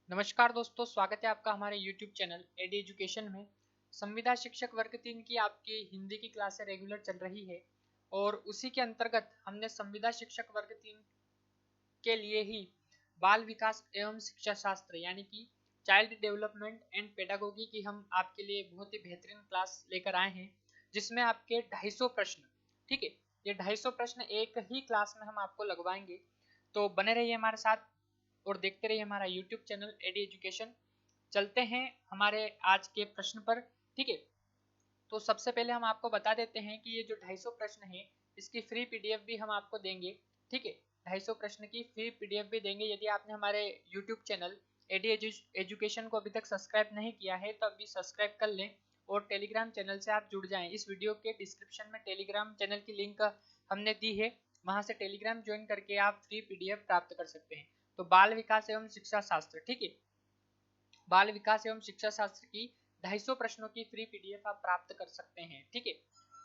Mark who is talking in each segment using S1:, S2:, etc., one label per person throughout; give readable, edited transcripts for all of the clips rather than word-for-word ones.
S1: नमस्कार दोस्तों, स्वागत है आपका हमारे YouTube चैनल एडी एजुकेशन में। संविदा शिक्षक वर्ग 3 की आपकी हिंदी की क्लासें रेगुलर चल रही है और उसी के अंतर्गत हमने संविदा शिक्षक वर्ग 3 के लिए ही बाल विकास एवं शिक्षा शास्त्र यानी कि चाइल्ड डेवलपमेंट एंड पेडागोगी की हम आपके लिए बहुत ही बेहतरीन क्लास लेकर आए हैं, जिसमें आपके 250 प्रश्न, ठीक है, ये 250 प्रश्न एक ही क्लास में हम आपको लगवाएंगे। तो बने रहिए हमारे साथ और देखते रहिए हमारा यूट्यूब चैनल एडी एजुकेशन। चलते हैं हमारे आज के प्रश्न पर, ठीक है। तो सबसे पहले हम आपको बता देते हैं कि ये जो 250 प्रश्न है इसकी फ्री पीडीएफ भी हम आपको देंगे, ठीक है। 250 प्रश्न की फ्री पीडीएफ भी देंगे। यदि आपने हमारे यूट्यूब चैनल एडी एजुकेशन को अभी तक सब्सक्राइब नहीं किया है तो अभी सब्सक्राइब कर लें और टेलीग्राम चैनल से आप जुड़ जाएं। इस वीडियो के डिस्क्रिप्शन में टेलीग्राम चैनल की लिंक हमने दी है, वहां से टेलीग्राम ज्वाइन करके आप फ्री पीडीएफ प्राप्त कर सकते हैं। तो बाल विकास एवं शिक्षा शास्त्र, ठीक है, बाल विकास एवं शिक्षा शास्त्र की 250 प्रश्नों की फ्री पीडीएफ आप प्राप्त कर सकते हैं, ठीक है।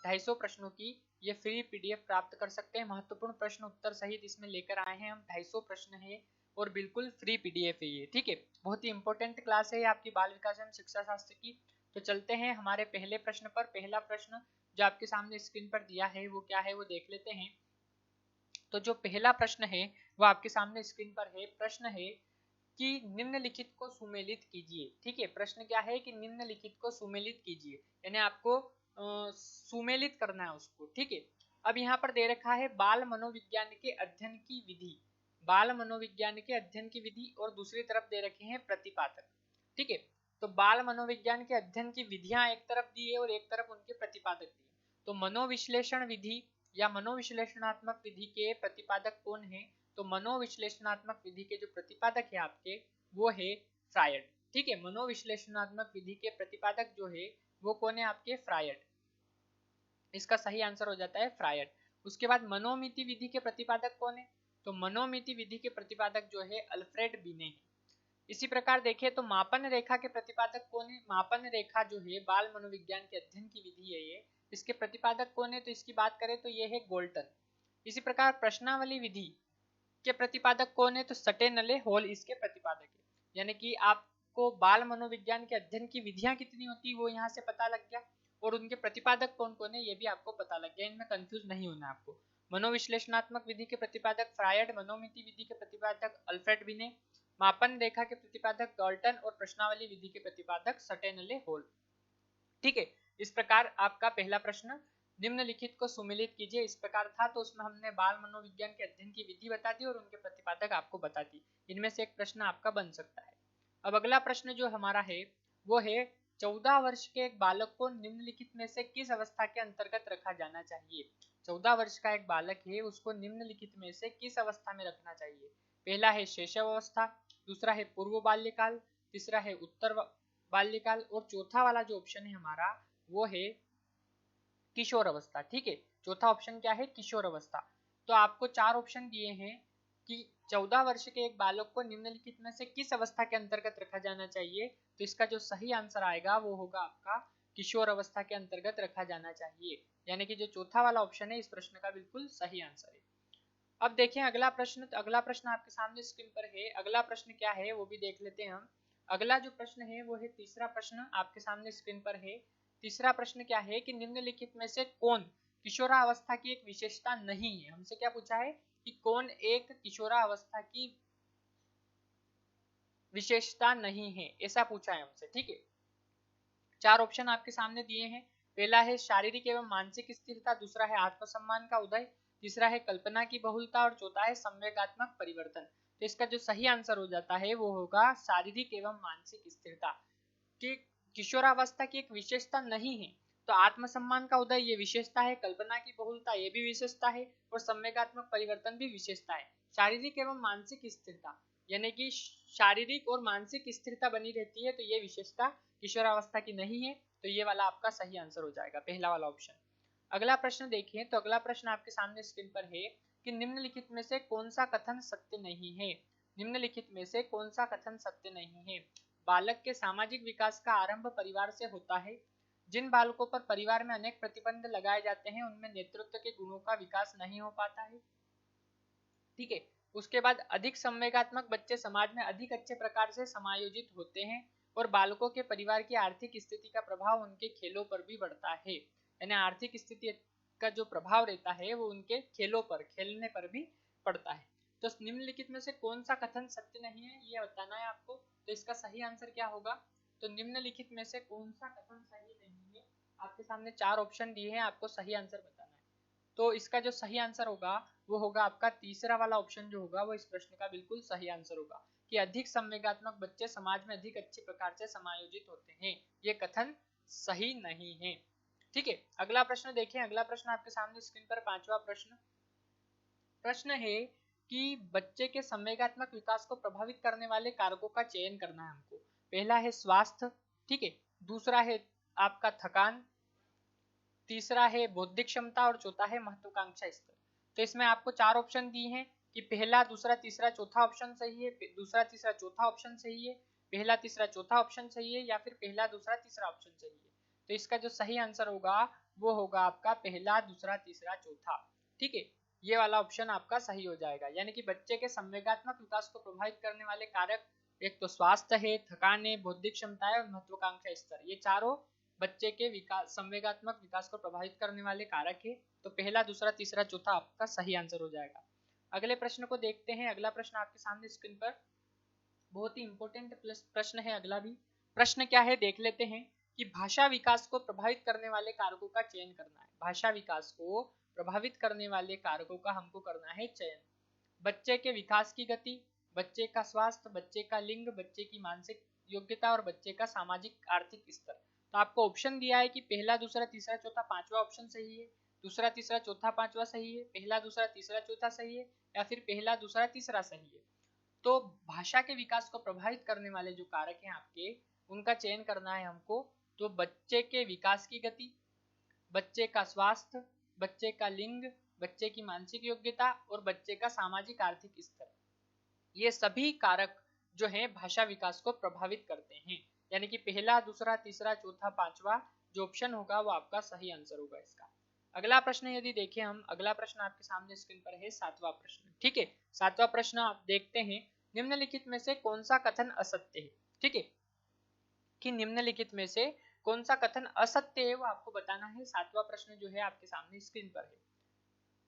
S1: 250 प्रश्नों की ये फ्री पीडीएफ प्राप्त कर सकते हैं। महत्वपूर्ण प्रश्न उत्तर सहित इसमें लेकर आए हैं हम। 250 प्रश्न है और बिल्कुल फ्री पीडीएफ है ये, ठीक है। बहुत ही इंपॉर्टेंट क्लास है आपकी बाल विकास एवं शिक्षा शास्त्र की। तो चलते हैं हमारे पहले प्रश्न पर। पहला प्रश्न जो आपके सामने स्क्रीन पर दिया है वो क्या है वो देख लेते हैं। तो जो पहला प्रश्न है वो आपके सामने स्क्रीन पर है। प्रश्न है कि निम्नलिखित को सुमेलित कीजिए, ठीक है। प्रश्न क्या है कि निम्नलिखित को सुमेलित कीजिए, यानी आपको सुमेलित करना है उसको, ठीक है। अब यहाँ पर दे रखा है बाल मनोविज्ञान के अध्ययन की विधि, बाल मनोविज्ञान के अध्ययन की विधि, और दूसरी तरफ दे रखे हैं प्रतिपादक, ठीक है। तो बाल मनोविज्ञान के अध्ययन की विधियां एक तरफ दी है और एक तरफ उनके प्रतिपादक दिए। तो मनोविश्लेषण विधि या मनोविश्लेषणात्मक विधि के प्रतिपादक कौन है? तो मनोविश्लेषणात्मक विधि के जो प्रतिपादक है आपके वो है फ्रायड, ठीक है। मनोविश्लेषणात्मक विधि के प्रतिपादक जो है वो कौन है आपके? फ्रायड। इसका सही आंसर हो जाता है फ्रायड। उसके बाद मनोमिति विधि के प्रतिपादक कौन है? तो मनोमिति विधि के प्रतिपादक जो है अल्फ्रेड बिने है। इसी प्रकार देखें तो मापन रेखा के प्रतिपादक कौन है? मापन रेखा जो है बाल मनोविज्ञान के अध्ययन की विधि है ये, इसके प्रतिपादक कौन है? तो इसकी बात करें तो ये है गोल्टन। इसी प्रकार प्रश्नावली विधि के प्रतिपादक कौन है? तो सटेनले हॉल इसके प्रतिपादक है। यानी कि आपको बाल मनोविज्ञान के अध्ययन की विधियां कितनी होती वो यहाँ से पता लग गया और उनके प्रतिपादक कौन कौन है ये भी आपको पता लग गया। इनमें कंफ्यूज नहीं होना आपको। मनोविश्लेषणात्मक विधि के प्रतिपादक फ्रायड, मनोमिति विधि के प्रतिपादक अल्फ्रेड बिने, मापन रेखा के प्रतिपादक डाल्टन और प्रश्नावली विधि के प्रतिपादक सटेनले हॉल, ठीक है। इस प्रकार आपका पहला प्रश्न निम्नलिखित को सुमेलित कीजिए इस प्रकार था। तो उसमें हमने बाल मनोविज्ञान के अध्ययन की विधि बता दी और उनके प्रतिपादक आपको बता दी। इनमें से एक प्रश्न आपका बन सकता है। अब अगला प्रश्न जो हमारा है वो है 14 वर्ष के एक बालक को निम्नलिखित में से किस अवस्था के अंतर्गत रखा जाना चाहिए? 14 वर्ष का एक बालक है, उसको निम्नलिखित में से किस अवस्था में रखना चाहिए? पहला है शैशव अवस्था, दूसरा है पूर्व बाल्यकाल, तीसरा है उत्तर बाल्यकाल और चौथा वाला जो ऑप्शन है हमारा वो है किशोर अवस्था, ठीक है। चौथा ऑप्शन क्या है? किशोर अवस्था। तो आपको चार ऑप्शन दिए हैं कि 14 वर्ष के एक बालक को निम्नलिखित में से किस अवस्था के अंतर्गत रखा जाना चाहिए। तो इसका जो सही आंसर आएगा वो होगा आपका किशोर अवस्था के अंतर्गत रखा जाना चाहिए, यानी कि जो चौथा वाला ऑप्शन है इस प्रश्न का बिल्कुल सही आंसर है। अब देखें अगला प्रश्न। तो अगला प्रश्न आपके सामने स्क्रीन पर है। अगला प्रश्न क्या है वो भी देख लेते हैं हम। अगला जो प्रश्न है वो है तीसरा प्रश्न, आपके सामने स्क्रीन पर है। तीसरा प्रश्न क्या है कि निम्नलिखित में से कौन किशोरावस्था की एक विशेषता नहीं है? हमसे क्या पूछा है कि कौन एक किशोरावस्था की विशेषता नहीं है, ऐसा पूछा है हमसे, ठीक है। चार ऑप्शन आपके सामने दिए हैं। पहला है शारीरिक एवं मानसिक स्थिरता, दूसरा है आत्मसम्मान का उदय, तीसरा है कल्पना की बहुलता और चौथा है संवेगात्मक परिवर्तन। तो इसका जो सही आंसर हो जाता है वो होगा शारीरिक एवं मानसिक स्थिरता। कि किशोरावस्था की एक विशेषता नहीं है तो आत्मसम्मान का उदय ये विशेषता है, कल्पना की बहुलता ये भी विशेषता है और संवेगात्मक परिवर्तन भी विशेषता है। शारीरिक एवं मानसिक स्थिरता यानी कि शारीरिक और मानसिक स्थिरता बनी रहती है तो ये विशेषता किशोरावस्था की नहीं है। तो ये वाला आपका सही आंसर हो जाएगा, पहला वाला ऑप्शन। अगला प्रश्न देखिए। तो अगला प्रश्न आपके सामने स्क्रीन पर है कि निम्नलिखित में से कौन सा कथन सत्य नहीं है? निम्नलिखित में से कौन सा कथन सत्य नहीं है? बालक के सामाजिक विकास का आरंभ परिवार से होता है। जिन बालकों पर परिवार में अनेक प्रतिबंध लगाए जाते हैं उनमें नेतृत्व के गुणों का विकास नहीं हो पाता है, ठीक है। उसके बाद अधिक संवेगात्मक बच्चे समाज में अधिक अच्छे प्रकार से समायोजित होते हैं और बालकों के परिवार की आर्थिक स्थिति का प्रभाव उनके खेलों पर भी बढ़ता है। यानी आर्थिक स्थिति का जो प्रभाव रहता है वो उनके खेलों पर, खेलने पर भी पड़ता है। तो निम्नलिखित में से कौन सा कथन सत्य नहीं है ये बताना है आपको। तो इसका सही आंसर क्या होगा? तो निम्नलिखित में से कौन सा कथन सही नहीं है? आपके सामने 4 ऑप्शन दिए हैं, आपको सही आंसर बताना है। तो इसका जो सही आंसर होगा वो होगा आपका तीसरा वाला ऑप्शन जो होगा वो इस प्रश्न का बिल्कुल सही आंसर होगा कि अधिक संवेगात्मक बच्चे समाज में अधिक अच्छे प्रकार से समायोजित होते हैं। ये कथन सही नहीं है। ठीक है, अगला प्रश्न देखें। अगला प्रश्न आपके सामने स्क्रीन पर 5वां प्रश्न है कि बच्चे के संवेगात्मक विकास को प्रभावित करने वाले कारकों का चयन करना है हमको। पहला है स्वास्थ्य, ठीक है, दूसरा है आपका थकान, तीसरा है बौद्धिक क्षमता और चौथा है महत्वाकांक्षा स्तर। तो इसमें आपको 4 ऑप्शन दिए हैं कि पहला, दूसरा, तीसरा, चौथा ऑप्शन सही है, दूसरा, तीसरा, चौथा ऑप्शन सही है, पहला, तीसरा, चौथा ऑप्शन सही है या फिर पहला, दूसरा, तीसरा ऑप्शन सही है। तो इसका जो सही आंसर होगा वो होगा आपका पहला, दूसरा, तीसरा, चौथा। ठीक है, ये वाला ऑप्शन आपका सही हो जाएगा। यानी कि बच्चे के संवेगात्मक विकास को प्रभावित करने वाले कारक एक तो स्वास्थ्य है, थकान है, बौद्धिक क्षमता है और महत्वाकांक्षा स्तर, ये चारों बच्चे के विकास, संवेगात्मक विकास को प्रभावित करने वाले कारक है। तो पहला, दूसरा, तीसरा, चौथा आपका सही आंसर हो जाएगा। अगले प्रश्न को देखते हैं। अगला प्रश्न आपके सामने स्क्रीन पर बहुत ही इंपॉर्टेंट प्रश्न है। अगला भी प्रश्न क्या है देख लेते हैं कि भाषा विकास को प्रभावित करने वाले कारकों का चयन करना है। भाषा विकास को प्रभावित करने वाले कारकों का हमको करना है चयन। बच्चे के विकास की गति, बच्चे का स्वास्थ्य, बच्चे का लिंग, बच्चे की मानसिक योग्यता और बच्चे का सामाजिक आर्थिक स्तर। तो आपको ऑप्शन दिया है कि पहला, दूसरा, तीसरा, चौथा, पांचवा ऑप्शन सही है, दूसरा, तीसरा, चौथा, पांचवा सही है, पहला, दूसरा, तीसरा, चौथा सही है या फिर पहला, दूसरा, तीसरा सही है। तो भाषा के विकास को प्रभावित करने वाले जो कारक हैं आपके, उनका चयन करना है हमको। तो बच्चे के विकास की गति, बच्चे का स्वास्थ्य, बच्चे का लिंग, बच्चे की मानसिक योग्यता और बच्चे का सामाजिक आर्थिक स्तर, ये सभी कारक जो हैं भाषा विकास को प्रभावित करते हैं। यानी कि पहला, दूसरा, तीसरा, चौथा, पांचवा जो ऑप्शन होगा वो आपका सही आंसर होगा इसका। अगला प्रश्न यदि देखें हम, अगला प्रश्न आपके सामने स्क्रीन पर है 7वां प्रश्न। ठीक है, 7वां प्रश्न आप देखते हैं, निम्नलिखित में से कौन सा कथन असत्य है। ठीक है, कि निम्नलिखित में से कौन सा कथन असत्य है वो आपको बताना है। 7वां प्रश्न जो है आपके सामने स्क्रीन पर है।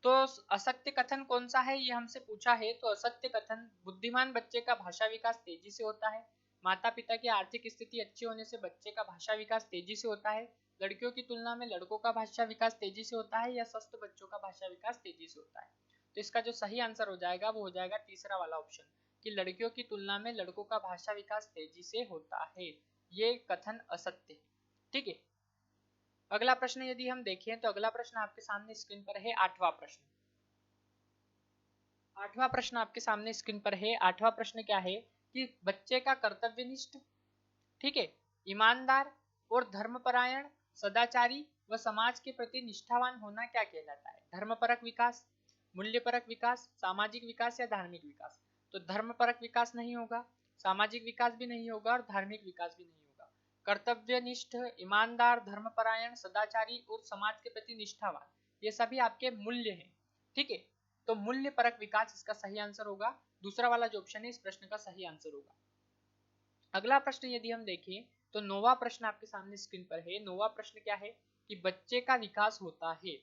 S1: तो असत्य कथन कौन सा है ये हमसे पूछा है। तो असत्य कथन, बुद्धिमान बच्चे का भाषा विकास तेजी से होता है, माता पिता की आर्थिक स्थिति अच्छी होने से बच्चे का भाषा विकास तेजी से होता है, लड़कियों की तुलना में लड़कों का भाषा विकास तेजी से होता है या स्वस्थ बच्चों का भाषा विकास तेजी से होता है। तो इसका जो सही आंसर हो जाएगा वो हो जाएगा तीसरा वाला ऑप्शन कि लड़कियों की तुलना में लड़कों का भाषा विकास तेजी से होता है। ये कथन असत्य है। ठीक है, अगला प्रश्न यदि हम देखें तो अगला प्रश्न आपके सामने स्क्रीन पर है 8वां प्रश्न। 8वां प्रश्न आपके सामने स्क्रीन पर है। 8वां प्रश्न क्या है कि बच्चे का कर्तव्यनिष्ठ, ठीक है, ईमानदार और धर्मपरायण, सदाचारी व समाज के प्रति निष्ठावान होना क्या कहलाता है? धर्मपरक विकास, मूल्यपरक विकास, सामाजिक विकास या धार्मिक विकास। तो धर्मपरक विकास नहीं होगा, सामाजिक विकास भी नहीं होगा और धार्मिक विकास भी नहीं होगा। कर्तव्यनिष्ठ, ईमानदार, धर्मपरायण, सदाचारी और समाज के प्रति निष्ठावान, ये सभी आपके मूल्य हैं। ठीक है, तो मूल्य परक विकास इसका सही आंसर होगा। दूसरा वाला जो ऑप्शन है इस प्रश्न का सही आंसर होगा। अगला प्रश्न यदि हम देखें तो 9वां प्रश्न आपके सामने स्क्रीन पर है। 9वां प्रश्न क्या है कि बच्चे का विकास होता है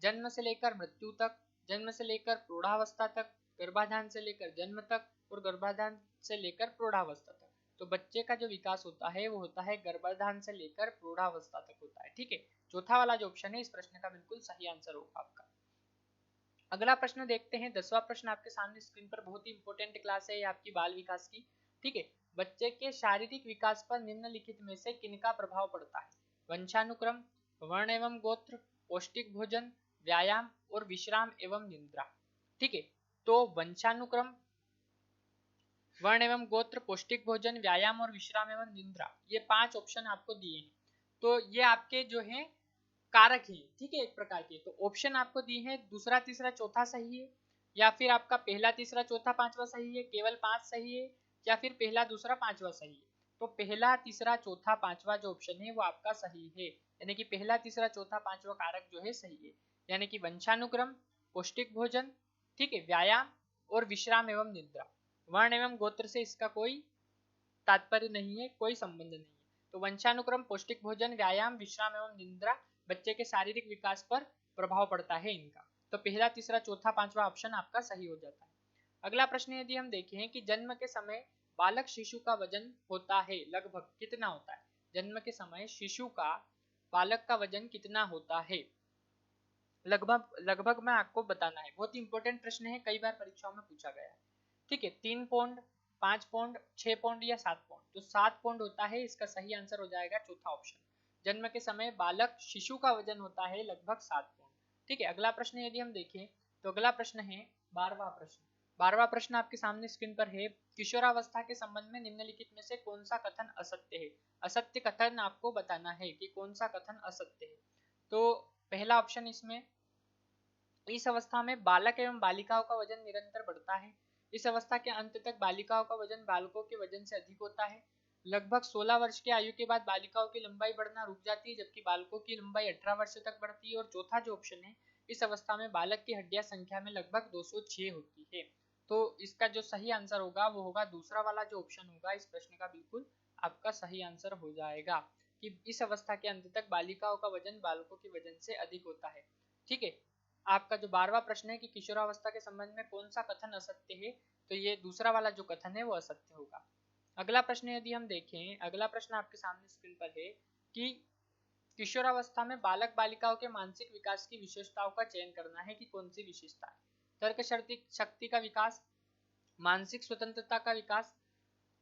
S1: जन्म से लेकर मृत्यु तक, जन्म से लेकर प्रौढ़ावस्था तक, गर्भाधान से लेकर जन्म तक और गर्भाधान से लेकर प्रौढ़ावस्था तक। तो बच्चे का जो विकास होता है वो होता है गर्भाधान से लेकर प्रौढ़ावस्था तक होता है। ठीक है, चौथा वाला जो ऑप्शन है इस प्रश्न का बिल्कुल सही आंसर होगा आपका। अगला प्रश्न देखते हैं। 10वां प्रश्न आपके सामने स्क्रीन पर, बहुत ही इंपॉर्टेंट क्लास है ये आपकी बाल विकास की। ठीक है, बच्चे के शारीरिक विकास पर निम्नलिखित में से किनका प्रभाव पड़ता है? वंशानुक्रम, वर्ण एवं गोत्र, पौष्टिक भोजन, व्यायाम और विश्राम एवं निद्रा। ठीक है, तो वंशानुक्रम, वर्ण एवं गोत्र, पौष्टिक भोजन, व्यायाम और विश्राम एवं निद्रा, ये 5 ऑप्शन आपको दिए हैं। तो ये आपके जो है कारक है। ठीक है, एक प्रकार के। तो ऑप्शन आपको दिए हैं दूसरा, तीसरा, चौथा सही है या फिर आपका पहला, तीसरा, चौथा, पांचवा सही है, केवल 5 सही है या फिर पहला, दूसरा, पांचवा सही है। तो पहला, तीसरा, चौथा, पांचवा जो ऑप्शन है वो आपका सही है। यानी कि पहला, तीसरा, चौथा, पांचवा कारक जो है सही है। यानी कि वंशानुक्रम, पौष्टिक भोजन, ठीक है, व्यायाम और विश्राम एवं निद्रा। वर्ण एवं गोत्र से इसका कोई तात्पर्य नहीं है, कोई संबंध नहीं है। तो वंशानुक्रम, पौष्टिक भोजन, व्यायाम, विश्राम एवं निद्रा बच्चे के शारीरिक विकास पर प्रभाव पड़ता है इनका। तो पहला, तीसरा, चौथा, पांचवा ऑप्शन आपका सही हो जाता है। अगला प्रश्न यदि हम देखें कि जन्म के समय बालक शिशु का वजन होता है लगभग कितना होता है। जन्म के समय शिशु का, बालक का वजन कितना होता है लगभग लगभग में आपको बताना है। बहुत इंपॉर्टेंट प्रश्न है, कई बार परीक्षाओं में पूछा गया है। ठीक है, 3 पौंड, 5 पौंड, 6 पौंड या 7 पौंड। तो 7 पौंड होता है, इसका सही आंसर हो जाएगा चौथा ऑप्शन। जन्म के समय बालक शिशु का वजन होता है लगभग 7 पौंड। ठीक है, अगला प्रश्न यदि हम देखें तो अगला प्रश्न है 12वां प्रश्न। 12वां प्रश्न आपके सामने स्क्रीन पर है। किशोरावस्था के संबंध में निम्नलिखित में से कौन सा कथन असत्य है। असत्य कथन आपको बताना है कि कौन सा कथन असत्य है। तो पहला ऑप्शन इसमें, इस अवस्था में बालक एवं बालिकाओं का वजन निरंतर बढ़ता है। इस अवस्था के अंत तक बालिकाओं का वजन बालकों के वजन से अधिक होता है। लगभग 16 वर्ष की आयु के बाद बालिकाओं की लंबाई बढ़ना रुक जाती है, जबकि बालकों की लंबाई 18 वर्ष तक बढ़ती है। और चौथा जो ऑप्शन है, इस अवस्था में बालक की हड्डियां संख्या में लगभग 206 होती है। तो इसका जो सही आंसर होगा वो होगा दूसरा वाला जो ऑप्शन होगा इस प्रश्न का, बिल्कुल आपका सही आंसर हो जाएगा कि इस अवस्था के अंत तक बालिकाओं का वजन बालकों के वजन से अधिक होता है। ठीक है, आपका जो 12वां प्रश्न है कि किशोरावस्था के संबंध में कौन सा कथन असत्य है, तो ये दूसरा वाला जो कथन है वो असत्य होगा। अगला प्रश्न यदि हम देखें, अगला प्रश्न आपके सामने स्क्रीन पर है कि किशोरावस्था में बालक बालिकाओं के मानसिक विकास की विशेषताओं का चयन करना है कि कौन सी विशेषता है। तर्क शक्ति का विकास, मानसिक स्वतंत्रता का विकास,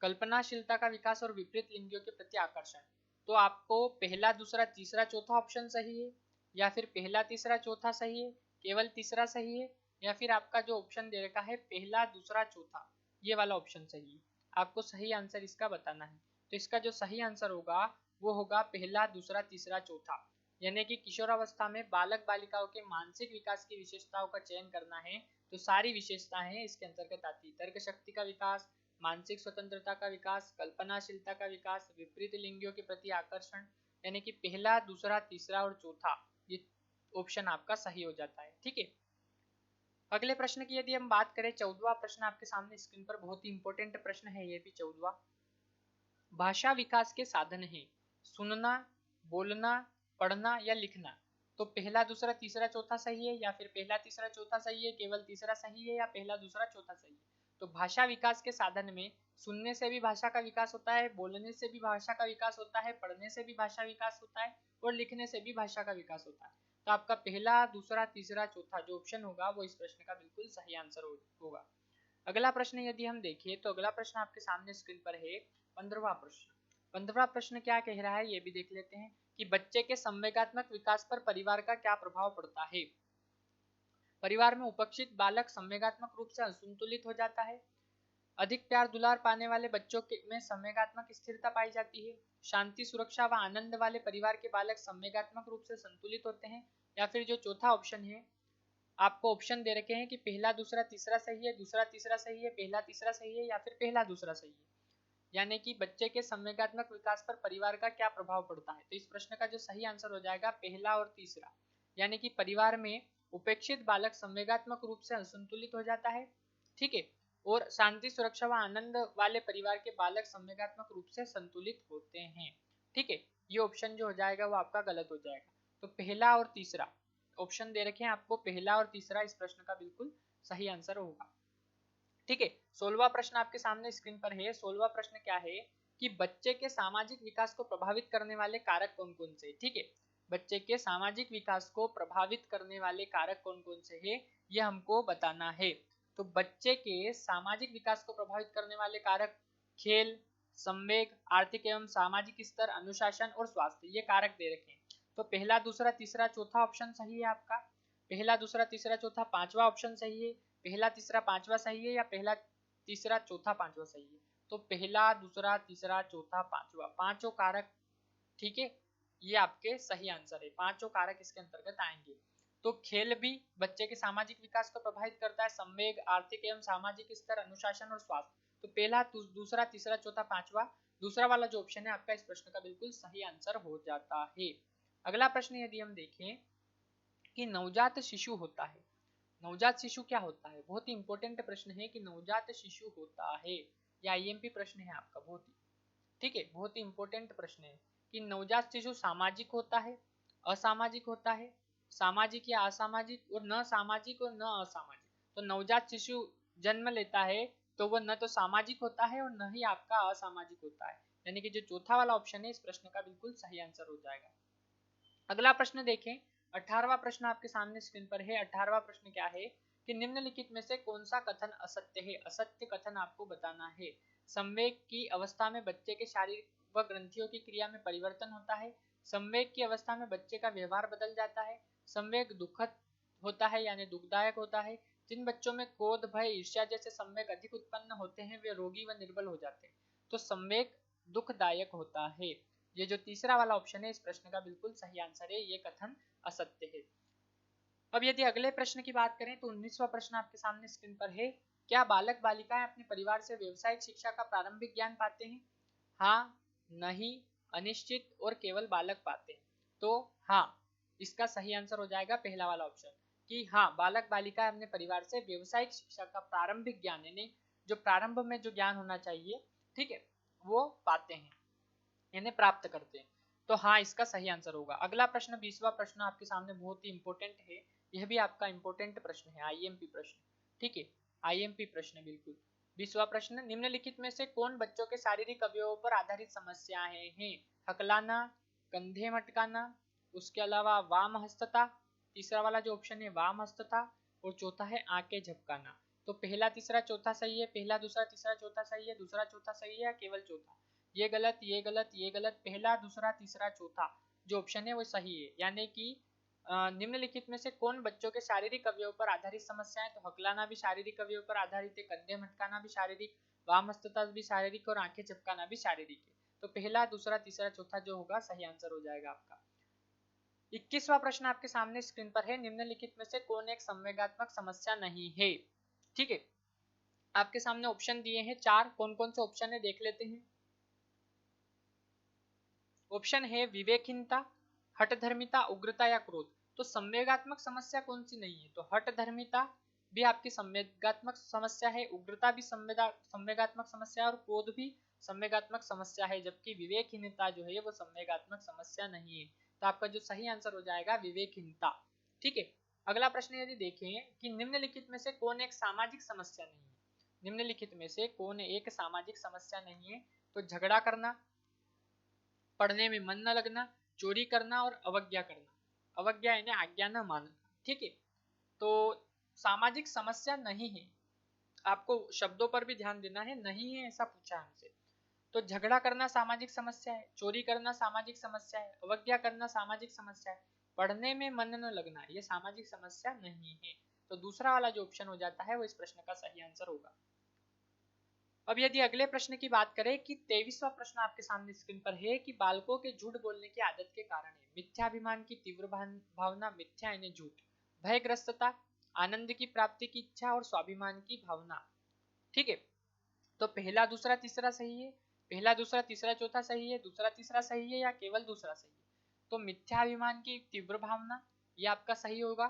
S1: कल्पनाशीलता का विकास और विपरीत लिंगियों के प्रति आकर्षण। तो आपको पहला, दूसरा, तीसरा, चौथा ऑप्शन सही है, या फिर पहला, तीसरा, चौथा सही है, केवल तीसरा सही है, या फिर आपका जो ऑप्शन दे रखा है पहला, दूसरा, चौथा, ये वाला ऑप्शन सही है। आपको सही आंसर इसका बताना है। तो इसका जो सही आंसर होगा वो होगा पहला, दूसरा, तीसरा, चौथा। यानी कि किशोरावस्था में बालक बालिकाओं के मानसिक विकास की विशेषताओं का चयन करना है। तो सारी विशेषताएं इसके अंतर्गत आती है। तर्क शक्ति का विकास, मानसिक स्वतंत्रता का विकास, कल्पनाशीलता का विकास, विपरीत लिंगियों के प्रति आकर्षण, यानी कि पहला, दूसरा, तीसरा और चौथा, ये ऑप्शन आपका सही हो जाता है। ठीक है, अगले प्रश्न की यदि हम बात करें, 14वां प्रश्न आपके सामने स्क्रीन पर, बहुत ही इंपॉर्टेंट प्रश्न है ये भी 14वां। भाषा विकास के साधन है सुनना, बोलना, पढ़ना या लिखना। तो पहला, दूसरा, तीसरा, चौथा सही है, या फिर पहला, तीसरा, चौथा सही है, केवल तीसरा सही है, या पहला, दूसरा, चौथा सही है। तो भाषा विकास के साधन में सुनने से भी भाषा का विकास होता है, बोलने से भी भाषा का विकास होता है, पढ़ने से भी भाषा विकास होता है और लिखने से भी भाषा का विकास होता है। तो आपका पहला, दूसरा, तीसरा, चौथा जो ऑप्शन होगा वो इस प्रश्न का बिल्कुल सही आंसर होगा। अगला प्रश्न यदि हम देखें तो अगला प्रश्न आपके सामने स्क्रीन पर है 15वां प्रश्न। 15वां प्रश्न क्या कह रहा है ये भी देख लेते हैं कि बच्चे के संवेगात्मक विकास पर परिवार का क्या प्रभाव पड़ता है। परिवार में उपेक्षित बालक संवेगात्मक रूप से असंतुलित हो जाता है। अधिक प्यार दुलार पाने वाले बच्चों में संवेगात्मक स्थिरता पाई जाती है। शांति, सुरक्षा व आनंद वाले परिवार के बालक संवेगात्मक रूप से संतुलित होते हैं। या फिर जो चौथा ऑप्शन है, आपको ऑप्शन दे रखे हैं कि पहला, दूसरा, तीसरा सही है, दूसरा, तीसरा सही है, पहला, तीसरा सही है, या फिर पहला, दूसरा सही है। यानी कि बच्चे के संवेगात्मक विकास पर परिवार का क्या प्रभाव पड़ता है। तो इस प्रश्न का जो सही आंसर हो जाएगा पहला और तीसरा। यानी कि परिवार में उपेक्षित बालक संवेगात्मक रूप से असंतुलित हो जाता है। ठीक है, और शांति, सुरक्षा व आनंद वाले परिवार के बालक संवेगात्मक रूप से संतुलित होते हैं। ठीक है, ये ऑप्शन जो हो जाएगा वो आपका गलत हो जाएगा। तो पहला और तीसरा ऑप्शन दे रखे हैं आपको, पहला और तीसरा इस प्रश्न का बिल्कुल सही आंसर होगा। ठीक है, 16वां प्रश्न आपके सामने स्क्रीन पर है। 16वां प्रश्न क्या है कि बच्चे के सामाजिक विकास को प्रभावित करने वाले कारक कौन कौन से। ठीक है, बच्चे के सामाजिक विकास को प्रभावित करने वाले कारक कौन कौन से है ये हमको बताना है। तो बच्चे के सामाजिक विकास को प्रभावित करने वाले कारक खेल, संवेग, आर्थिक एवं सामाजिक स्तर, अनुशासन और स्वास्थ्य, ये कारक दे रखे हैं। तो पहला, दूसरा, तीसरा, चौथा ऑप्शन सही है आपका। पहला, दूसरा, तीसरा, चौथा, पांचवा ऑप्शन सही है। पहला, तीसरा, पांचवा सही है, या पहला, तीसरा, चौथा, पांचवा सही है। तो पहला, दूसरा, तीसरा, चौथा, पांचवा, पांचों कारक, ठीक है, ये आपके सही आंसर है। पांचों कारक इसके अंतर्गत आएंगे। तो खेल भी बच्चे के सामाजिक विकास को प्रभावित करता है, संवेग, आर्थिक एवं सामाजिक स्तर, अनुशासन और स्वास्थ्य। तो पहला, दूसरा, तीसरा, चौथा, पांचवा, दूसरा वाला जो ऑप्शन है आपका इस प्रश्न का बिल्कुल सही आंसर हो जाता है। अगला प्रश्न यदि हम देखें कि नवजात शिशु होता है नवजात शिशु क्या होता है? बहुत ही इंपॉर्टेंट प्रश्न है कि नवजात शिशु होता है, या आईएमपी प्रश्न है आपका, बहुत ही ठीक है, बहुत ही इंपॉर्टेंट प्रश्न है कि नवजात शिशु सामाजिक होता है, असामाजिक होता है, सामाजिक या असामाजिक, और न सामाजिक और न असामाजिक। तो नवजात शिशु जन्म लेता है तो वह न तो सामाजिक होता है और न ही आपका असामाजिक होता है, यानी कि जो चौथा वाला ऑप्शन है इस प्रश्न का बिल्कुल सही आंसर हो जाएगा। अगला प्रश्न देखें, 18वां प्रश्न आपके सामने स्क्रीन पर है। 18वां प्रश्न क्या है कि निम्नलिखित में से कौन सा कथन असत्य है? असत्य कथन आपको बताना है। संवेग की अवस्था में बच्चे के शारीरिक व ग्रंथियों की क्रिया में परिवर्तन होता है। संवेग की अवस्था में बच्चे का व्यवहार बदल जाता है। संवेग दुखद होता है यानी दुखदायक होता है। जिन बच्चों में क्रोध, भय, ईर्ष्या जैसे संवेग अधिक उत्पन्न होते हैं वे रोगी व निर्बल हो जाते हैं। तो संवेग दुखदायक होता है। ये जो तीसरा वाला ऑप्शन है इस प्रश्न का बिल्कुल सही आंसर है, ये कथन असत्य है। अब यदि अगले प्रश्न की बात करें तो 19वां प्रश्न आपके सामने स्क्रीन पर है। क्या बालक बालिकाएं अपने परिवार से व्यावसायिक शिक्षा का प्रारंभिक ज्ञान पाते हैं? हाँ, नहीं, अनिश्चित और केवल बालक पाते हैं। तो हाँ, इसका सही आंसर हो जाएगा पहला वाला ऑप्शन कि हाँ, बालक बालिकाएं अपने परिवार से व्यावसायिक शिक्षा का प्रारंभिक ज्ञान यानी जो प्रारंभ में जो ज्ञान होना चाहिए, ठीक है, वो पाते हैं, यानी प्राप्त करते हैं। तो हाँ, इसका सही आंसर होगा। अगला प्रश्न 20वां प्रश्न आपके सामने बहुत ही इंपॉर्टेंट है। यह भी आपका इंपॉर्टेंट प्रश्न है, आईएमपी प्रश्न, ठीक है, आईएमपी प्रश्न बिल्कुल। 20वां प्रश्न, निम्नलिखित में से कौन बच्चों के शारीरिक अवयवों पर आधारित समस्याएं हैं? हकलाना, कंधे मटकाना, उसके अलावा वाम हस्तता, तीसरा वाला जो ऑप्शन है वाम हस्तता, और चौथा है आंखें झपकाना। तो पहला तीसरा चौथा सही है, पहला दूसरा तीसरा चौथा सही है, दूसरा चौथा सही है या केवल चौथा? ये गलत, ये गलत, ये गलत, पहला दूसरा तीसरा चौथा जो ऑप्शन है वो सही है, यानी कि निम्नलिखित में से कौन बच्चों के शारीरिक अवयव पर आधारित समस्या है? तो हकलाना भी शारीरिक अवयव पर आधारित है, कंधे मटकाना भी शारीरिक, वामहस्तता भी शारीरिक और आंखें झपकाना भी शारीरिक है। तो पहला दूसरा तीसरा चौथा जो होगा सही आंसर हो जाएगा आपका। 21वां प्रश्न आपके सामने स्क्रीन पर है। निम्नलिखित में से कौन एक संवेगात्मक समस्या नहीं है? ठीक है, आपके सामने ऑप्शन दिए हैं चार, कौन कौन से ऑप्शन है देख लेते हैं। ऑप्शन है विवेकहीनता, हठधर्मिता, उग्रता या क्रोध। तो संवेगात्मक समस्या कौन सी नहीं है? तो हठधर्मिता भी आपकी संवेगात्मक समस्या है, उग्रता भी संवेगात्मक समस्या है और क्रोध भी संवेगात्मक समस्या है, जबकि विवेकहीनता जो है वो संवेगात्मक समस्या नहीं है। तो आपका जो सही आंसर हो जाएगा विवेकहीनता। ठीक है, अगला प्रश्न यदि देखें कि निम्नलिखित में से कौन एक सामाजिक समस्या नहीं है? निम्नलिखित में से कौन एक सामाजिक समस्या नहीं है? तो झगड़ा करना, पढ़ने में मन न लगना, चोरी करना और अवज्ञा करना। अवज्ञा यानी आज्ञा न मानना, ठीक है। तो सामाजिक समस्या नहीं है, आपको शब्दों पर भी ध्यान देना है, नहीं है ऐसा पूछा हमसे। तो झगड़ा करना सामाजिक समस्या है, चोरी करना सामाजिक समस्या है, अवज्ञा करना सामाजिक समस्या है, पढ़ने में मन न लगना ये सामाजिक समस्या नहीं है। तो दूसरा वाला जो ऑप्शन हो जाता है वो इस प्रश्न का सही आंसर होगा। अब यदि अगले प्रश्न की बात करें कि 23वां प्रश्न आपके सामने स्क्रीन पर है कि बालकों के झूठ बोलने की आदत के कारण है मिथ्याभिमान की तीव्र भावना, मिथ्या यानी झूठ, भयग्रस्तता, आनंद की प्राप्ति की इच्छा और स्वाभिमान की भावना। ठीक है, तो पहला दूसरा तीसरा सही है, पहला दूसरा तीसरा चौथा सही है, दूसरा तीसरा सही है या केवल दूसरा सही है? तो मिथ्याभिमान की तीव्र भावना ये आपका सही होगा,